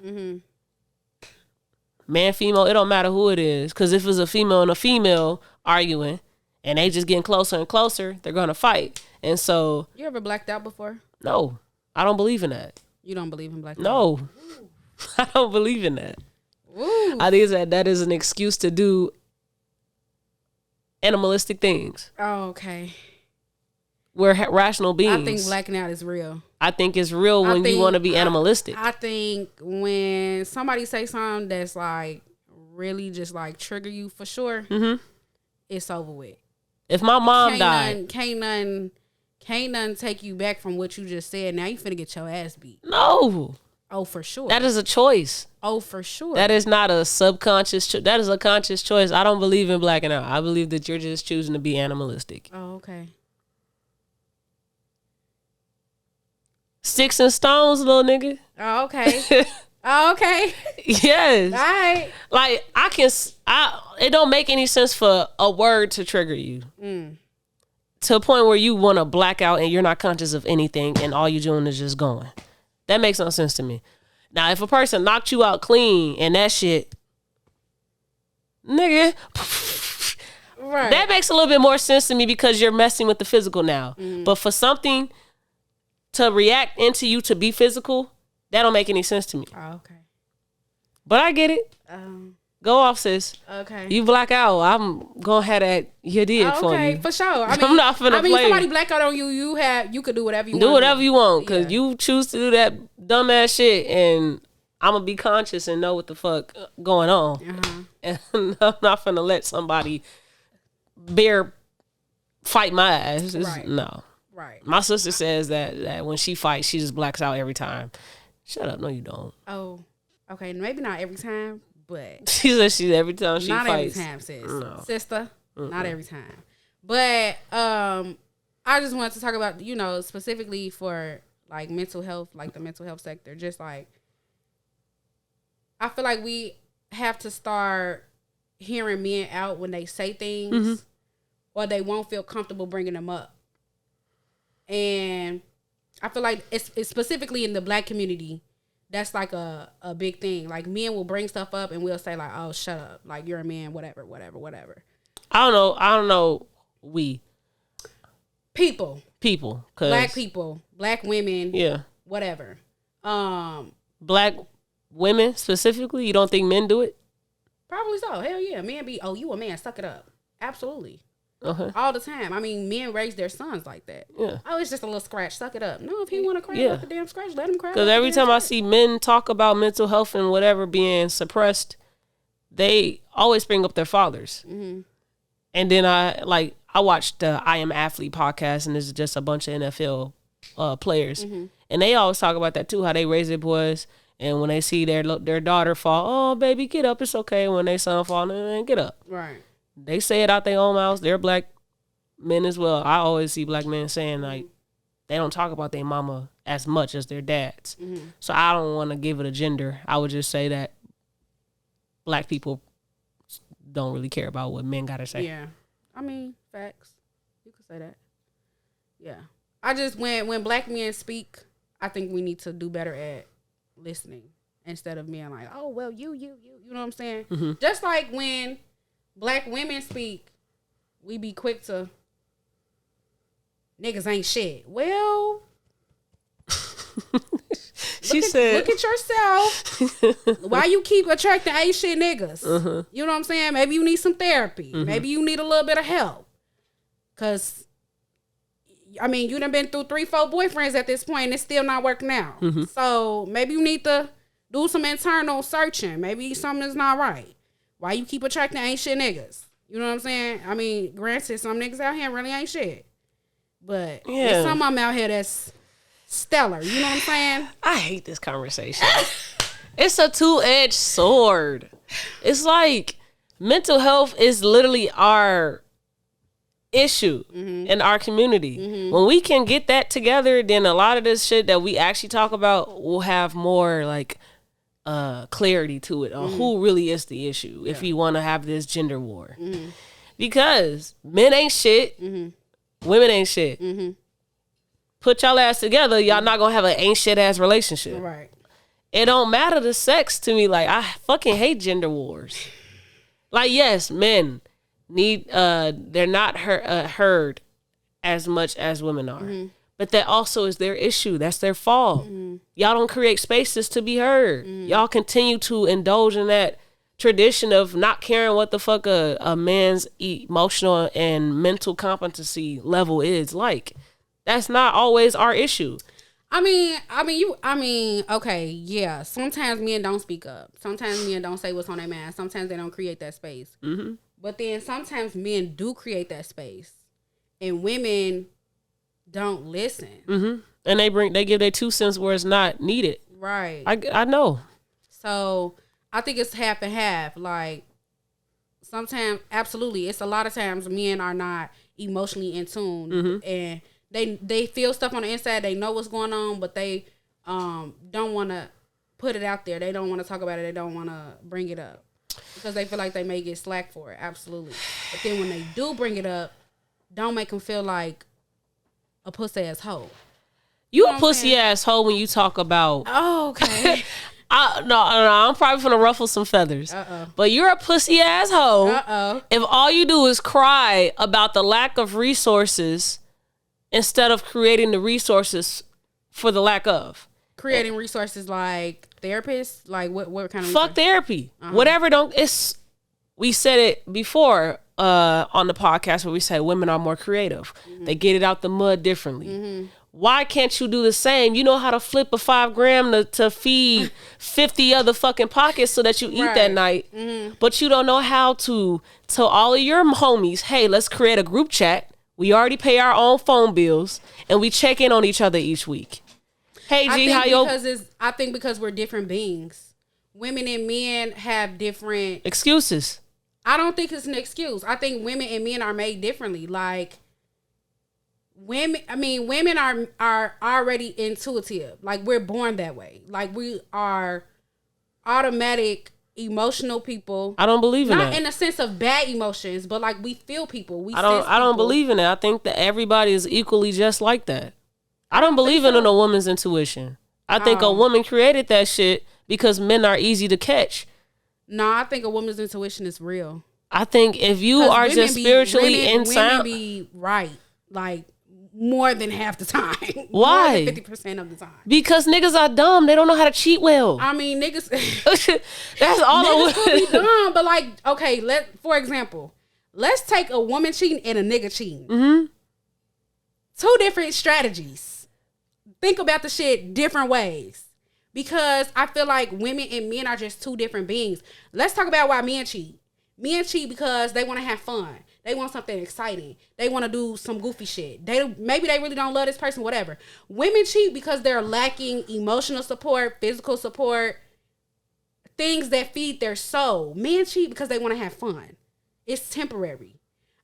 Man, female, it don't matter who it is, because if it's a female and a female arguing and they just getting closer and closer, they're going to fight. And so... You ever blacked out before? No, I don't believe in that. You don't believe in blacked out? No, I don't believe in that. Ooh. I think that is an excuse to do animalistic things. Oh, okay. We're rational beings. I think blacking out is real. I think it's real when you want to be animalistic. I think when somebody say something that's like really just like trigger you for sure, it's over with. If my mom died, can't nothing take you back from what you just said. Now you finna get your ass beat. No. Oh, for sure. That is a choice. Oh, for sure. That is not a subconscious that is a conscious choice. I don't believe in blacking out. I believe that you're just choosing to be animalistic. Oh, okay. Sticks and stones, little nigga. Oh, okay. Oh, okay. Yes. All right. Like, it don't make any sense for a word to trigger you. To a point where you want to black out and you're not conscious of anything and all you're doing is just going. That makes no sense to me. Now, if a person knocked you out clean and that shit, nigga, Right. that makes a little bit more sense to me because you're messing with the physical now. But for something to react into you to be physical, that don't make any sense to me. Oh, okay. But I get it. Go off, sis. Okay. You black out. I'm gonna have that you did for you. Okay, for sure. I mean, I'm not finna play. somebody black out on you, you could do whatever you want. Do whatever you want, because you choose to do that dumbass shit, and I'm gonna be conscious and know what the fuck going on. And I'm not finna let somebody fight my ass. Right. No. Right. My sister says that when she fights, she just blacks out every time. Shut up. No, you don't. Oh, okay. Maybe not every time, but She says every time she not fights. every time, sis. No. Sister, not every time. But I just wanted to talk about, specifically for like mental health, like the mental health sector. Just like, I feel like we have to start hearing men out when they say things, or they won't feel comfortable bringing them up. And I feel like it's specifically in the black community, that's like a big thing. Like, men will bring stuff up and we'll say like, oh, shut up. Like, you're a man, whatever. I don't know. People. Black people. Black women. Yeah. Whatever. Black women specifically? You don't think men do it? Probably so. Hell yeah. Men be, oh, you a man, suck it up. Absolutely. Okay. All the time. I mean, men raise their sons like that. Yeah. Oh, it's just a little scratch. Suck it up. No, if he want to cry about the damn scratch, let him cry. Because every time I see men talk about mental health and whatever being suppressed, they always bring up their fathers. And then I watched the I Am Athlete podcast, and there's just a bunch of NFL players. And they always talk about that too, how they raise their boys. And when they see their daughter fall, oh, baby, get up. It's okay. When they son fall, man, get up. Right. They say it out their own mouths. They're black men as well. I always see black men saying, like, they don't talk about their mama as much as their dads. So I don't want to give it a gender. I would just say that black people don't really care about what men got to say. Yeah. I mean, facts. You could say that. Yeah. I just, when black men speak, I think we need to do better at listening instead of being like, oh, well, you know what I'm saying? Just like when black women speak, we be quick to, niggas ain't shit. Well, look at yourself. Why you keep attracting ain't shit niggas? You know what I'm saying? Maybe you need some therapy. Maybe you need a little bit of help. Because, I mean, you done been through 3-4 boyfriends at this point and it's still not working out. So maybe you need to do some internal searching. Maybe something's not right. Why you keep attracting ain't shit niggas? You know what I'm saying? I mean, granted, some niggas out here really ain't shit. But there's some of them out here that's stellar. You know what I'm saying? I hate this conversation. It's a two-edged sword. It's like mental health is literally our issue in our community. When we can get that together, then a lot of this shit that we actually talk about will have more like clarity to it on who really is the issue if you want to have this gender war. Because men ain't shit, women ain't shit. Put y'all ass together, y'all not gonna have an ain't shit ass relationship. Right. It don't matter the sex to me. Like, I fucking hate gender wars. Like, yes, men need they're not heard as much as women are. But that also is their issue. That's their fault. Y'all don't create spaces to be heard. Y'all continue to indulge in that tradition of not caring what the fuck a man's emotional and mental competency level is like. That's not always our issue. Okay, yeah. Sometimes men don't speak up. Sometimes men don't say what's on their mind. Sometimes they don't create that space. But then sometimes men do create that space, and women don't listen. And they give their 2 cents where it's not needed. Right. I know. So I think it's half and half. Like, sometimes, absolutely, it's a lot of times men are not emotionally in tune, and they feel stuff on the inside. They know what's going on, but they don't want to put it out there. They don't want to talk about it. They don't want to bring it up because they feel like they may get slack for it. Absolutely. But then when they do bring it up, don't make them feel like a pussy ass hoe. You a pussy ass hoe when you talk about. Oh, okay. No, I'm probably gonna ruffle some feathers. But you're a pussy ass hoe. If all you do is cry about the lack of resources instead of creating the resources for the lack of. Creating resources like therapists, like what kind of fuck therapy. Whatever we said it before on the podcast where we said women are more creative. They get it out the mud differently. Why can't you do the same? You know how to flip a 5 gram to feed 50 other fucking pockets so that you eat that night. But you don't know how to tell all of your homies, hey, let's create a group chat. We already pay our own phone bills and we check in on each other each week. Hey G, I think because we're different beings. Women and men have different excuses. I don't think it's an excuse. I think women and men are made differently. Like, women are already intuitive. Like, we're born that way. Like, we are automatic emotional people. I don't believe in that. Not in the sense of bad emotions, but like we feel people. I don't believe in it. I think that everybody is equally just like that. I don't believe in a woman's intuition. I think a woman created that shit because men are easy to catch. No, I think a woman's intuition is real. I think if you are just spiritually in sound, women be right, like more than half the time. Why? 50% of the time. Because niggas are dumb. They don't know how to cheat well. I mean, niggas. That's all. Niggas could be dumb, but like, okay, for example, let's take a woman cheating and a nigga cheating. 2 different strategies. Think about the shit different ways. Because I feel like women and men are just 2 different beings. Let's talk about why men cheat. Men cheat because they want to have fun. They want something exciting. They want to do some goofy shit. Maybe they really don't love this person, whatever. Women cheat because they're lacking emotional support, physical support, things that feed their soul. Men cheat because they want to have fun. It's temporary.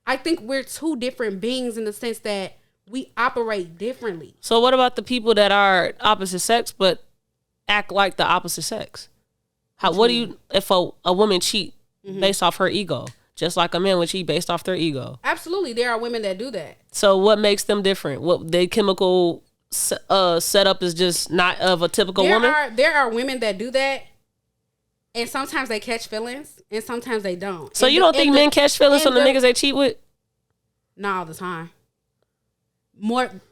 I think we're 2 different beings in the sense that we operate differently. So what about the people that are opposite sex but act like the opposite sex? What do you, if a woman cheat based off her ego, just like a man would cheat based off their ego? Absolutely, there are women that do that. So what makes them different? What their chemical setup is just not of a typical woman? There are women that do that, and sometimes they catch feelings, and sometimes they don't. So you don't think men catch feelings from the niggas they cheat with? Not all the time.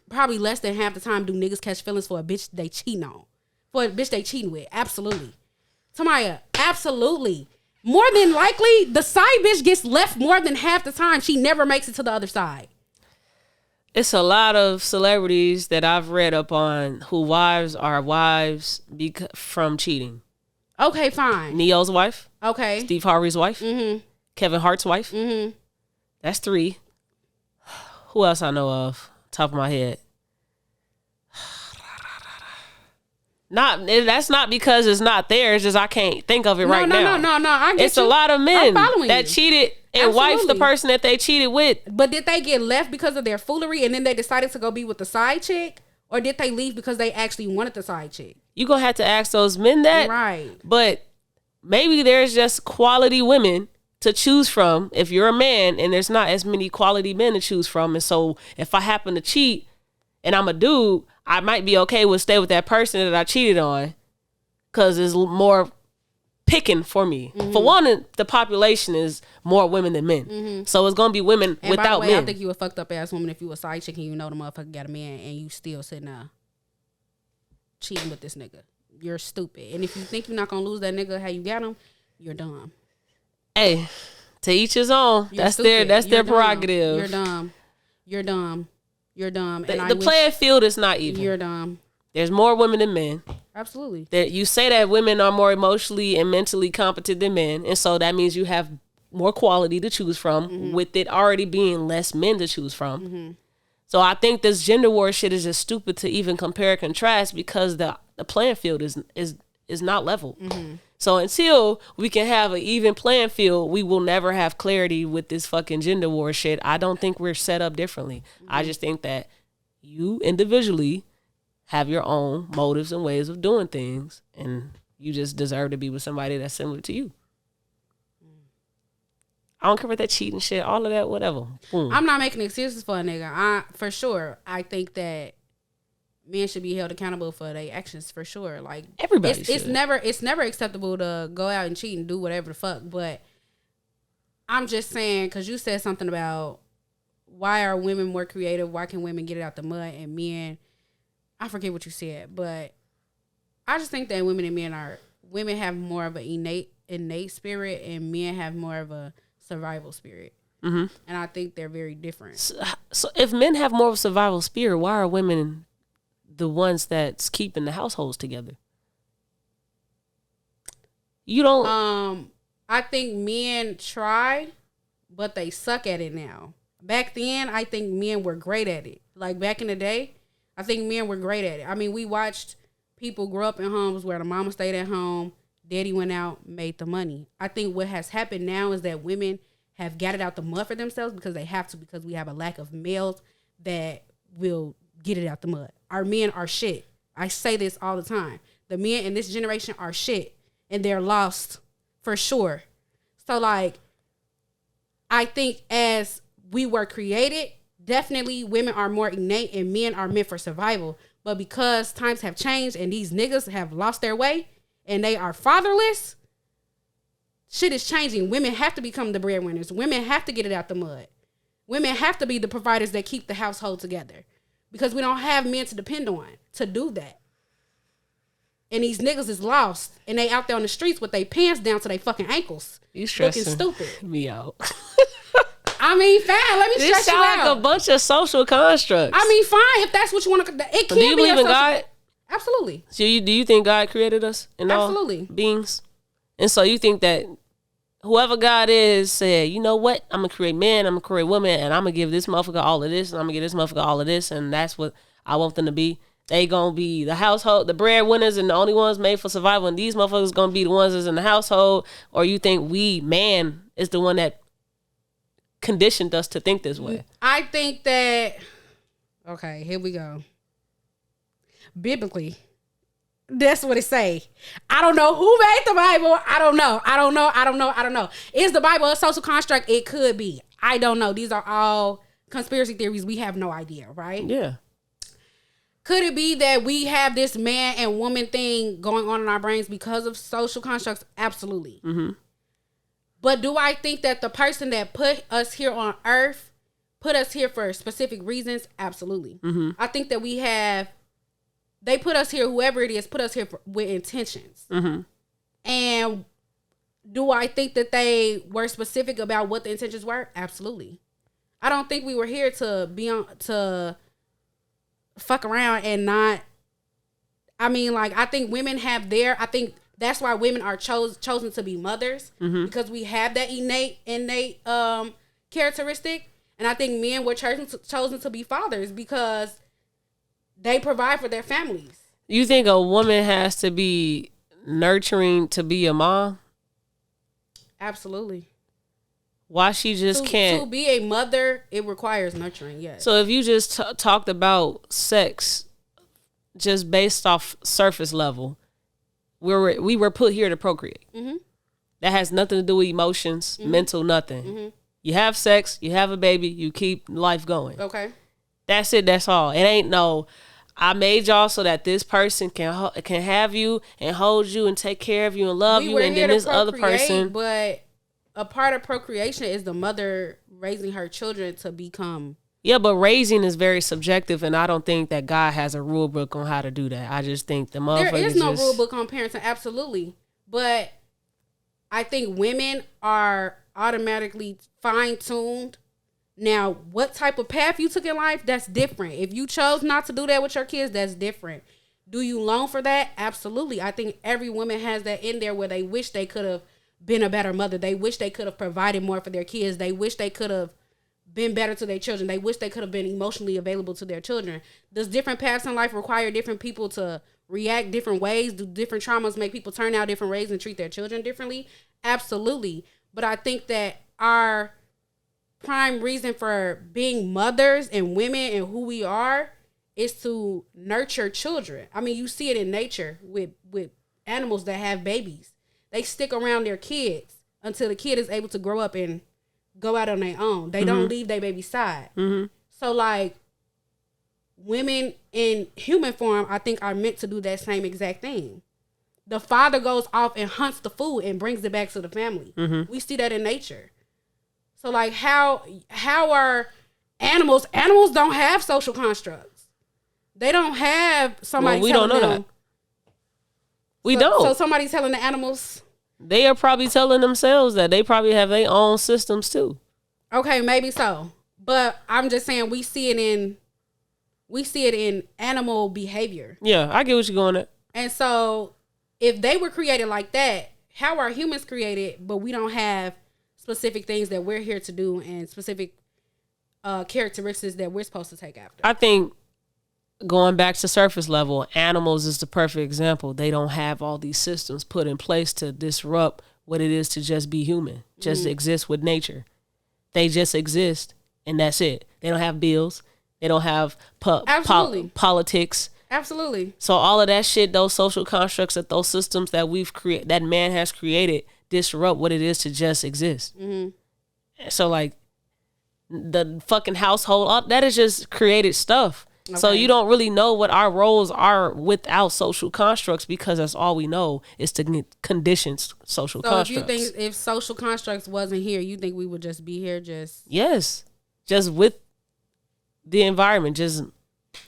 Probably less than half the time do niggas catch feelings for a bitch they cheating on. For a bitch they cheating with. Absolutely. Tamaya, absolutely. More than likely, the side bitch gets left more than half the time. She never makes it to the other side. It's a lot of celebrities that I've read up on who wives are wives from cheating. Okay, fine. Neo's wife. Okay. Steve Harvey's wife. Kevin Hart's wife. That's 3. Who else I know of? Top of my head. That's not because it's not there. It's just I can't think of it right now. No. I get it's a lot of men that you. Cheated and wifed the person that they cheated with. But did they get left because of their foolery and then they decided to go be with the side chick? Or did they leave because they actually wanted the side chick? You gonna have to ask those men that. Right. But maybe there's just quality women to choose from if you're a man, and there's not as many quality men to choose from. And so if I happen to cheat and I'm a dude, I might be okay with stay with that person that I cheated on because it's more picking for me. Mm-hmm. For one, the population is more women than men. Mm-hmm. So it's going to be women and without by the way, men. I think you a fucked up ass woman if you a side chick and you know the motherfucker got a man and you still sitting there cheating with this nigga. You're stupid. And if you think you're not going to lose that nigga how you got him, you're dumb. Hey, to each his own. That's stupid. their prerogative. You're dumb. You're dumb. You're dumb. And the playing field is not even. You're dumb. There's more women than men. Absolutely. That you say that women are more emotionally and mentally competent than men, and so that means you have more quality to choose from, mm-hmm. with it already being less men to choose from. Mm-hmm. So I think this gender war shit is just stupid to even compare and contrast because the playing field is not level. Mm-hmm. So until we can have an even playing field, we will never have clarity with this fucking gender war shit. I don't think we're set up differently. Mm-hmm. I just think that you individually have your own motives and ways of doing things, and you just deserve to be with somebody that's similar to you. I don't care about that cheating shit, all of that, whatever. Boom. I'm not making excuses for a nigga. For sure, I think that men should be held accountable for their actions, for sure. Like everybody, it's never acceptable to go out and cheat and do whatever the fuck. But I'm just saying, because you said something about why are women more creative? Why can women get it out the mud and men? I forget what you said, but I just think that women have more of an innate spirit, and men have more of a survival spirit. Mm-hmm. And I think they're very different. So if men have more of a survival spirit, why are women the ones that's keeping the households together? You don't. I think men tried, but they suck at it now. Back then, I think men were great at it. Like back in the day, I think men were great at it. I mean, we watched people grow up in homes where the mama stayed at home, daddy went out, made the money. I think what has happened now is that women have got it out the mud for themselves because they have to, because we have a lack of males that will get it out the mud. Our men are shit. I say this all the time. The men in this generation are shit, and they're lost for sure. So, like, I think as we were created, definitely women are more innate and men are meant for survival. But because times have changed and these niggas have lost their way and they are fatherless, shit is changing. Women have to become the breadwinners. Women have to get it out the mud. Women have to be the providers that keep the household together because we don't have men to depend on to do that. And these niggas is lost and they out there on the streets with their pants down to their fucking ankles. You stressing looking stupid. Me out. I mean, fine. Let me stress you out. This like a bunch of social constructs. I mean, fine. If that's what you want to, it can be. Do you believe in God? Absolutely. So do you think God created us and absolutely all beings? And so you think that whoever God is said, you know what? I'm gonna create men. I'm gonna create women, and I'm gonna give this motherfucker all of this, and I'm gonna give this motherfucker all of this, and that's what I want them to be. They gonna be the household, the breadwinners, and the only ones made for survival. And these motherfuckers gonna be the ones that's in the household. Or you think man is the one that conditioned us to think this way? I think that, okay, here we go. Biblically, that's what it say. I don't know who made the Bible. I don't know. Is the Bible a social construct? It could be. I don't know. These are all conspiracy theories. We have no idea, right? Yeah. Could it be that we have this man and woman thing going on in our brains because of social constructs? Absolutely. Mm-hmm. But do I think that the person that put us here on earth put us here for specific reasons? Absolutely. Mm-hmm. I think that they put us here, whoever it is, put us here with intentions. Mm-hmm. And do I think that they were specific about what the intentions were? Absolutely. I don't think we were here to fuck around and not. I mean, like, I think women have I think that's why women are chosen to be mothers, mm-hmm. because we have that innate characteristic. And I think men were chosen to be fathers because they provide for their families. You think a woman has to be nurturing to be a mom? Absolutely. Why she just can't? To be a mother, it requires nurturing, yes. So if you just talked about sex just based off surface level, we were put here to procreate. Mm-hmm. That has nothing to do with emotions, mental, nothing. Mm-hmm. You have sex, you have a baby, you keep life going. Okay. That's it. That's all. It ain't no, I made y'all so that this person can have you and hold you and take care of you and love you, and then this other person. But a part of procreation is the mother raising her children to become. Yeah, but raising is very subjective, and I don't think that God has a rule book on how to do that. I just think the motherfucker. There is no rule book on parenting, absolutely. But I think women are automatically fine-tuned. Now, what type of path you took in life, that's different. If you chose not to do that with your kids, that's different. Do you long for that? Absolutely. I think every woman has that in there where they wish they could have been a better mother. They wish they could have provided more for their kids. They wish they could have been better to their children. They wish they could have been emotionally available to their children. Does different paths in life require different people to react different ways? Do different traumas make people turn out different ways and treat their children differently? Absolutely. But I think that our prime reason for being mothers and women and who we are is to nurture children. I mean, you see it in nature with animals that have babies. They stick around their kids until the kid is able to grow up and go out on their own. They don't leave their baby's side. Mm-hmm. So, like, women in human form, I think, are meant to do that same exact thing. The father goes off and hunts the food and brings it back to the family. Mm-hmm. We see that in nature. So, like, how are animals? Animals don't have social constructs. They don't have somebody we telling don't know them. That. We don't. So somebody's telling the animals. They are probably telling themselves that. They probably have their own systems too. Okay, maybe so. But I'm just saying we see it in animal behavior. Yeah, I get what you're going at. And so if they were created like that, how are humans created, but we don't have specific things that we're here to do and specific characteristics that we're supposed to take after? I think going back to surface level, animals is the perfect example. They don't have all these systems put in place to disrupt what it is to just be human, just exist with nature. They just exist, and that's it. They don't have bills. They don't have politics. Absolutely. So all of that shit, those social constructs, that those systems that that man has created, disrupt what it is to just exist. Mm-hmm. So like the fucking household, all that is just created stuff. Okay. So you don't really know what our roles are without social constructs, because that's all we know is to condition social constructs. So if you think if social constructs wasn't here, you think we would just be here Yes. Just with the environment, just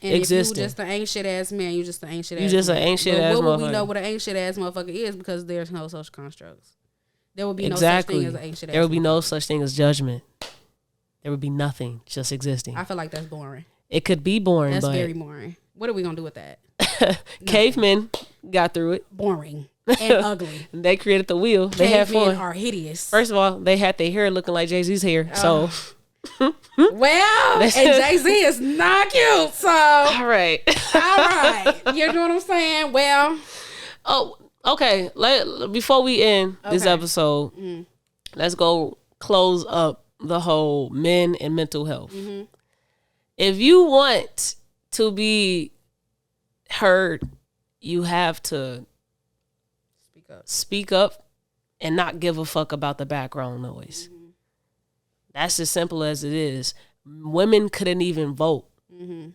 existing. If you just an ancient ass man, you just an ancient ass man. You just an ancient ass motherfucker. What would we know what an ancient ass motherfucker is? Because there's no social constructs. There would be no such thing as an ancient ass. There would be no such thing as judgment. There would be nothing, just existing. I feel like that's boring. It could be boring, That's but very boring. What are we gonna do with that? Cavemen got through it. Boring and ugly. They created the wheel. They had fun. Cavemen are hideous. First of all, they had their hair looking like Jay-Z's hair. So, well, and Jay-Z is not cute. So, all right. You know what I'm saying? Well, okay. Before we end this episode, let's go close up the whole men and mental health. Mm-hmm. If you want to be heard, you have to speak up and not give a fuck about the background noise. Mm-hmm. That's as simple as it is. Women couldn't even vote. Mm-hmm.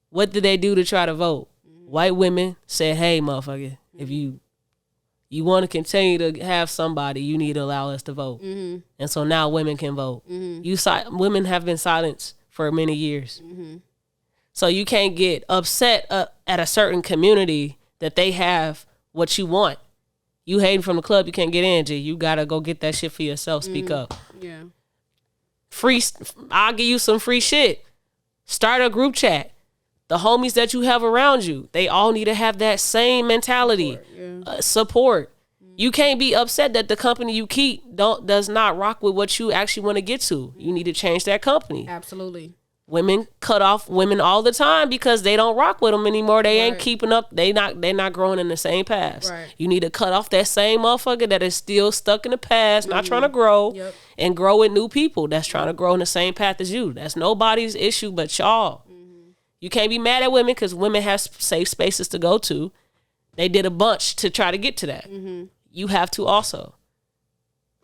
What did they do to try to vote? Mm-hmm. White women said, hey, motherfucker, if you want to continue to have somebody, you need to allow us to vote. Mm-hmm. And so now women can vote. Mm-hmm. Women have been silenced for many years. Mm-hmm. So you can't get upset at a certain community that they have what you want. You hating from the club, you can't get in, G. You gotta go get that shit for yourself. Speak up. Yeah. I'll give you some free shit. Start a group chat. The homies that you have around you, they all need to have that same mentality. Support. You can't be upset that the company you keep does not rock with what you actually want to get to. You need to change that company. Absolutely. Women cut off women all the time because they don't rock with them anymore. They ain't keeping up. They're not growing in the same paths. Right. You need to cut off that same motherfucker that is still stuck in the past, not trying to grow, and grow with new people that's trying to grow in the same path as you. That's nobody's issue but y'all. You can't be mad at women because women have safe spaces to go to. They did a bunch to try to get to that. Mm-hmm. You have to also.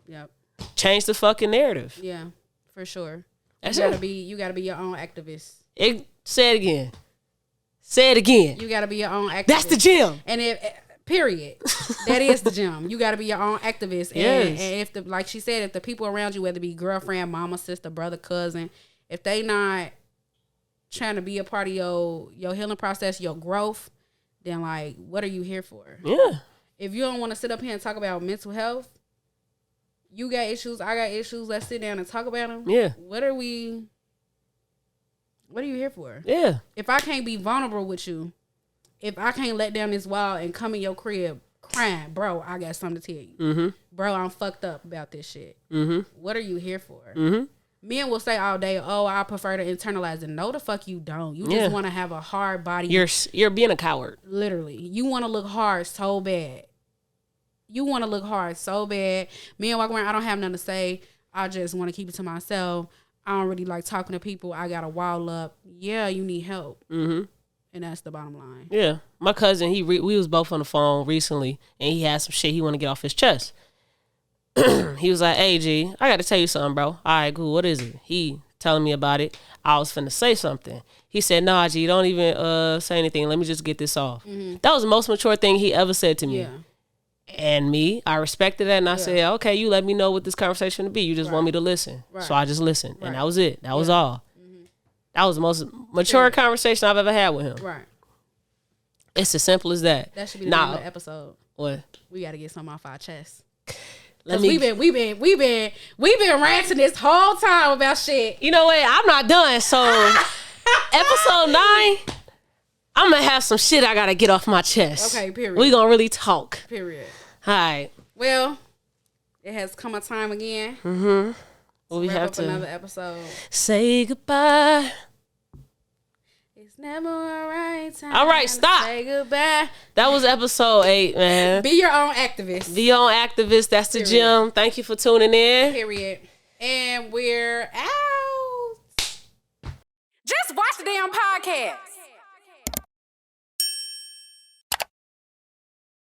Yep. Change the fucking narrative. Yeah, for sure. That's you it. gotta be your own activist. Say it again. Say it again. You gotta be your own activist. That's the gym. And period. That is the gym. You gotta be your own activist. And if like she said, if the people around you, whether it be girlfriend, mama, sister, brother, cousin, if they not trying to be a part of your healing process, your growth, then like, what are you here for? Yeah. If you don't want to sit up here and talk about mental health, you got issues, I got issues. Let's sit down and talk about them. Yeah. What are you here for? Yeah. If I can't be vulnerable with you, if I can't let down this wall and come in your crib crying, bro, I got something to tell you. Mm-hmm. Bro, I'm fucked up about this shit. Mm-hmm. What are you here for? Mm-hmm. Men will say all day, oh, I prefer to internalize it. No, the fuck you don't. You just want to have a hard body. You're being a coward. Literally. You want to look hard so bad. Men walk around, I don't have nothing to say. I just want to keep it to myself. I don't really like talking to people. I got a wall up. Yeah, you need help. Mm-hmm. And that's the bottom line. Yeah. My cousin, we was both on the phone recently, and he had some shit he want to get off his chest. He was like, hey, G, I got to tell you something, bro. All right, cool. What is it? He telling me about it. I was finna say something. He said, nah, G, don't even say anything. Let me just get this off. Mm-hmm. That was the most mature thing he ever said to me. Yeah. And I respected that, and I said, okay, you let me know what this conversation to be. You just want me to listen. Right. So I just listened, and that was it. That was all. Mm-hmm. That was the most mature conversation I've ever had with him. Right. It's as simple as that. That should be the name of the episode. What? We got to get something off our chest. We've been ranting this whole time about shit. You know what? I'm not done. So episode 9, I'm gonna have some shit I gotta get off my chest. Okay, period. We gonna really talk. Period. All right. Well, it has come a time again. Mm-hmm. Well, we have to another episode. Say goodbye. It's never a right time. All right, stop. Say goodbye. That was episode 8, man. Be your own activist. Be your own activist. That's the gym. Thank you for tuning in. Period. And we're out. Just watch the damn podcast.